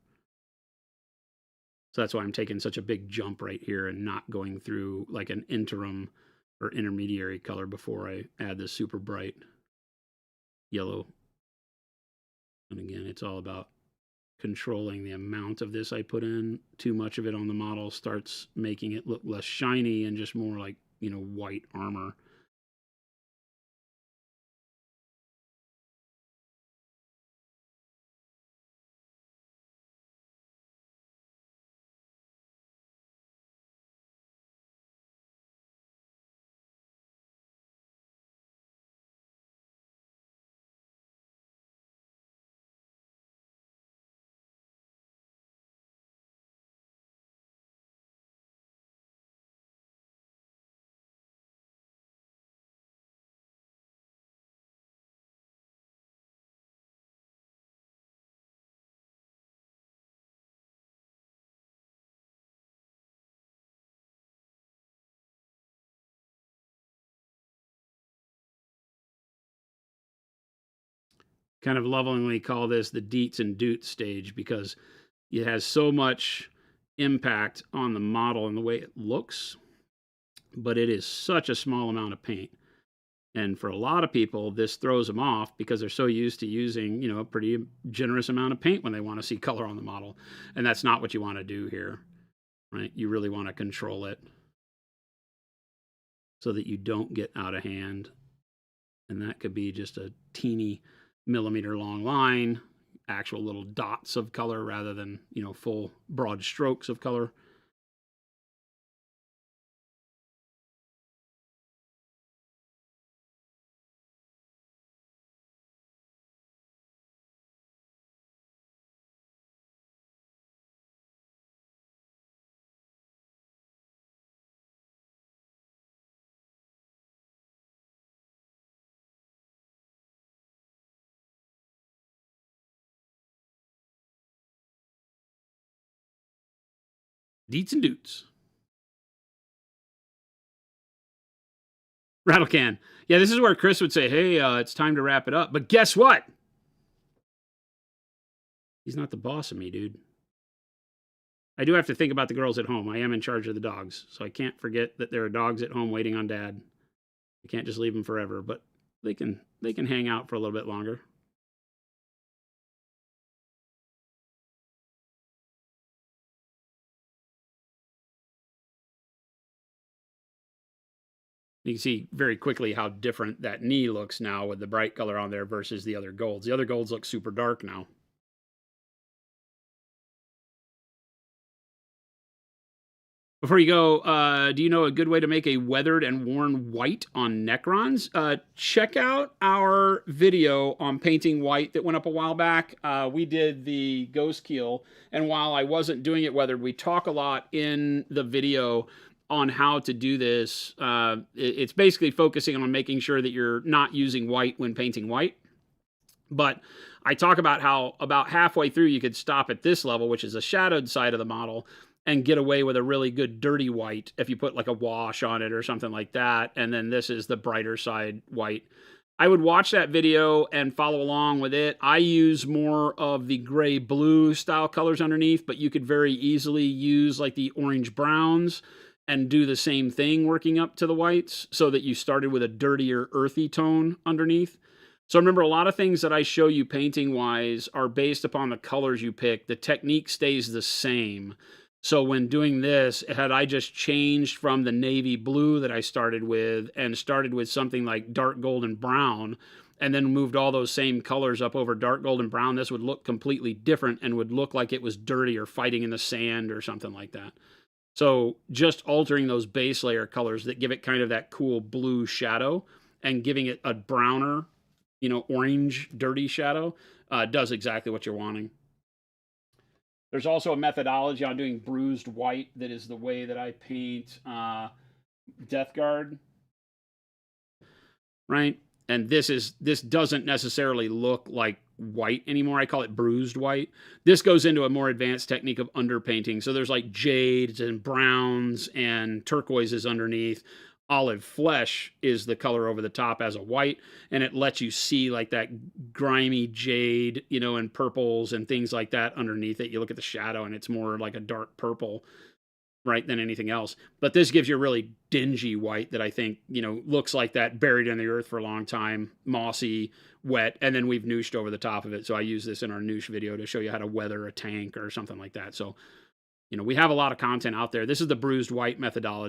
So that's why I'm taking such a big jump right here and not going through like an interim or intermediary color before I add this super bright yellow. And again, it's all about controlling the amount of this I put in. Too much of it on the model starts making it look less shiny and just more like, white armor. Kind of lovingly call this the deets and doots stage, because it has so much impact on the model and the way it looks, but it is such a small amount of paint. And for a lot of people, this throws them off because they're so used to using, a pretty generous amount of paint when they want to see color on the model. And that's not what you want to do here, right? You really want to control it. so that you don't get out of hand. And that could be just a teeny millimeter long line, actual little dots of color rather than, you know, full broad strokes of color. Deets and Doots. Rattle can. Yeah, this is where Chris would say, hey, it's time to wrap it up. But guess what? He's not the boss of me, dude. I do have to think about the girls at home. I am in charge of the dogs, so I can't forget that there are dogs at home waiting on Dad. I can't just leave them forever, but they can hang out for a little bit longer. You can see very quickly how different that knee looks now with the bright color on there versus the other golds. The other golds look super dark now. Before you go, do you know a good way to make a weathered and worn white on Necrons? Check out our video on painting white that went up a while back. We did the Ghost Keel, and while I wasn't doing it weathered, we talk a lot in the video on how to do this. It's basically focusing on making sure that you're not using white when painting white. But I talk about how about halfway through you could stop at this level, which is a shadowed side of the model, and get away with a really good dirty white if you put like a wash on it or something like that. And then this is the brighter side white. I would watch that video and follow along with it. I use more of the gray blue style colors underneath, but you could very easily use like the orange browns and do the same thing working up to the whites so that you started with a dirtier earthy tone underneath. So remember, a lot of things that I show you painting wise are based upon the colors you pick. The technique stays the same. So when doing this, had I just changed from the navy blue that I started with and started with something like dark golden brown and then moved all those same colors up over dark golden brown, this would look completely different and would look like it was dirty or fighting in the sand or something like that. So just altering those base layer colors that give it kind of that cool blue shadow and giving it a browner, you know, orange dirty shadow does exactly what you're wanting. There's also a methodology on doing bruised white that is the way that I paint Death Guard, right? And this doesn't necessarily look like white anymore. I call it bruised white. This goes into a more advanced technique of underpainting. So there's like jades and browns and turquoises underneath. Olive flesh is the color over the top as a white, and it lets you see like that grimy jade, you know, and purples and things like that underneath it. You look at the shadow and it's more like a dark purple, right, than anything else. But this gives you a really dingy white that I think, you know, looks like that buried in the earth for a long time, mossy, wet, and then we've nooshed over the top of it. So I use this in our noosh video to show you how to weather a tank or something like that. So, you know, we have a lot of content out there. This is the bruised white methodology.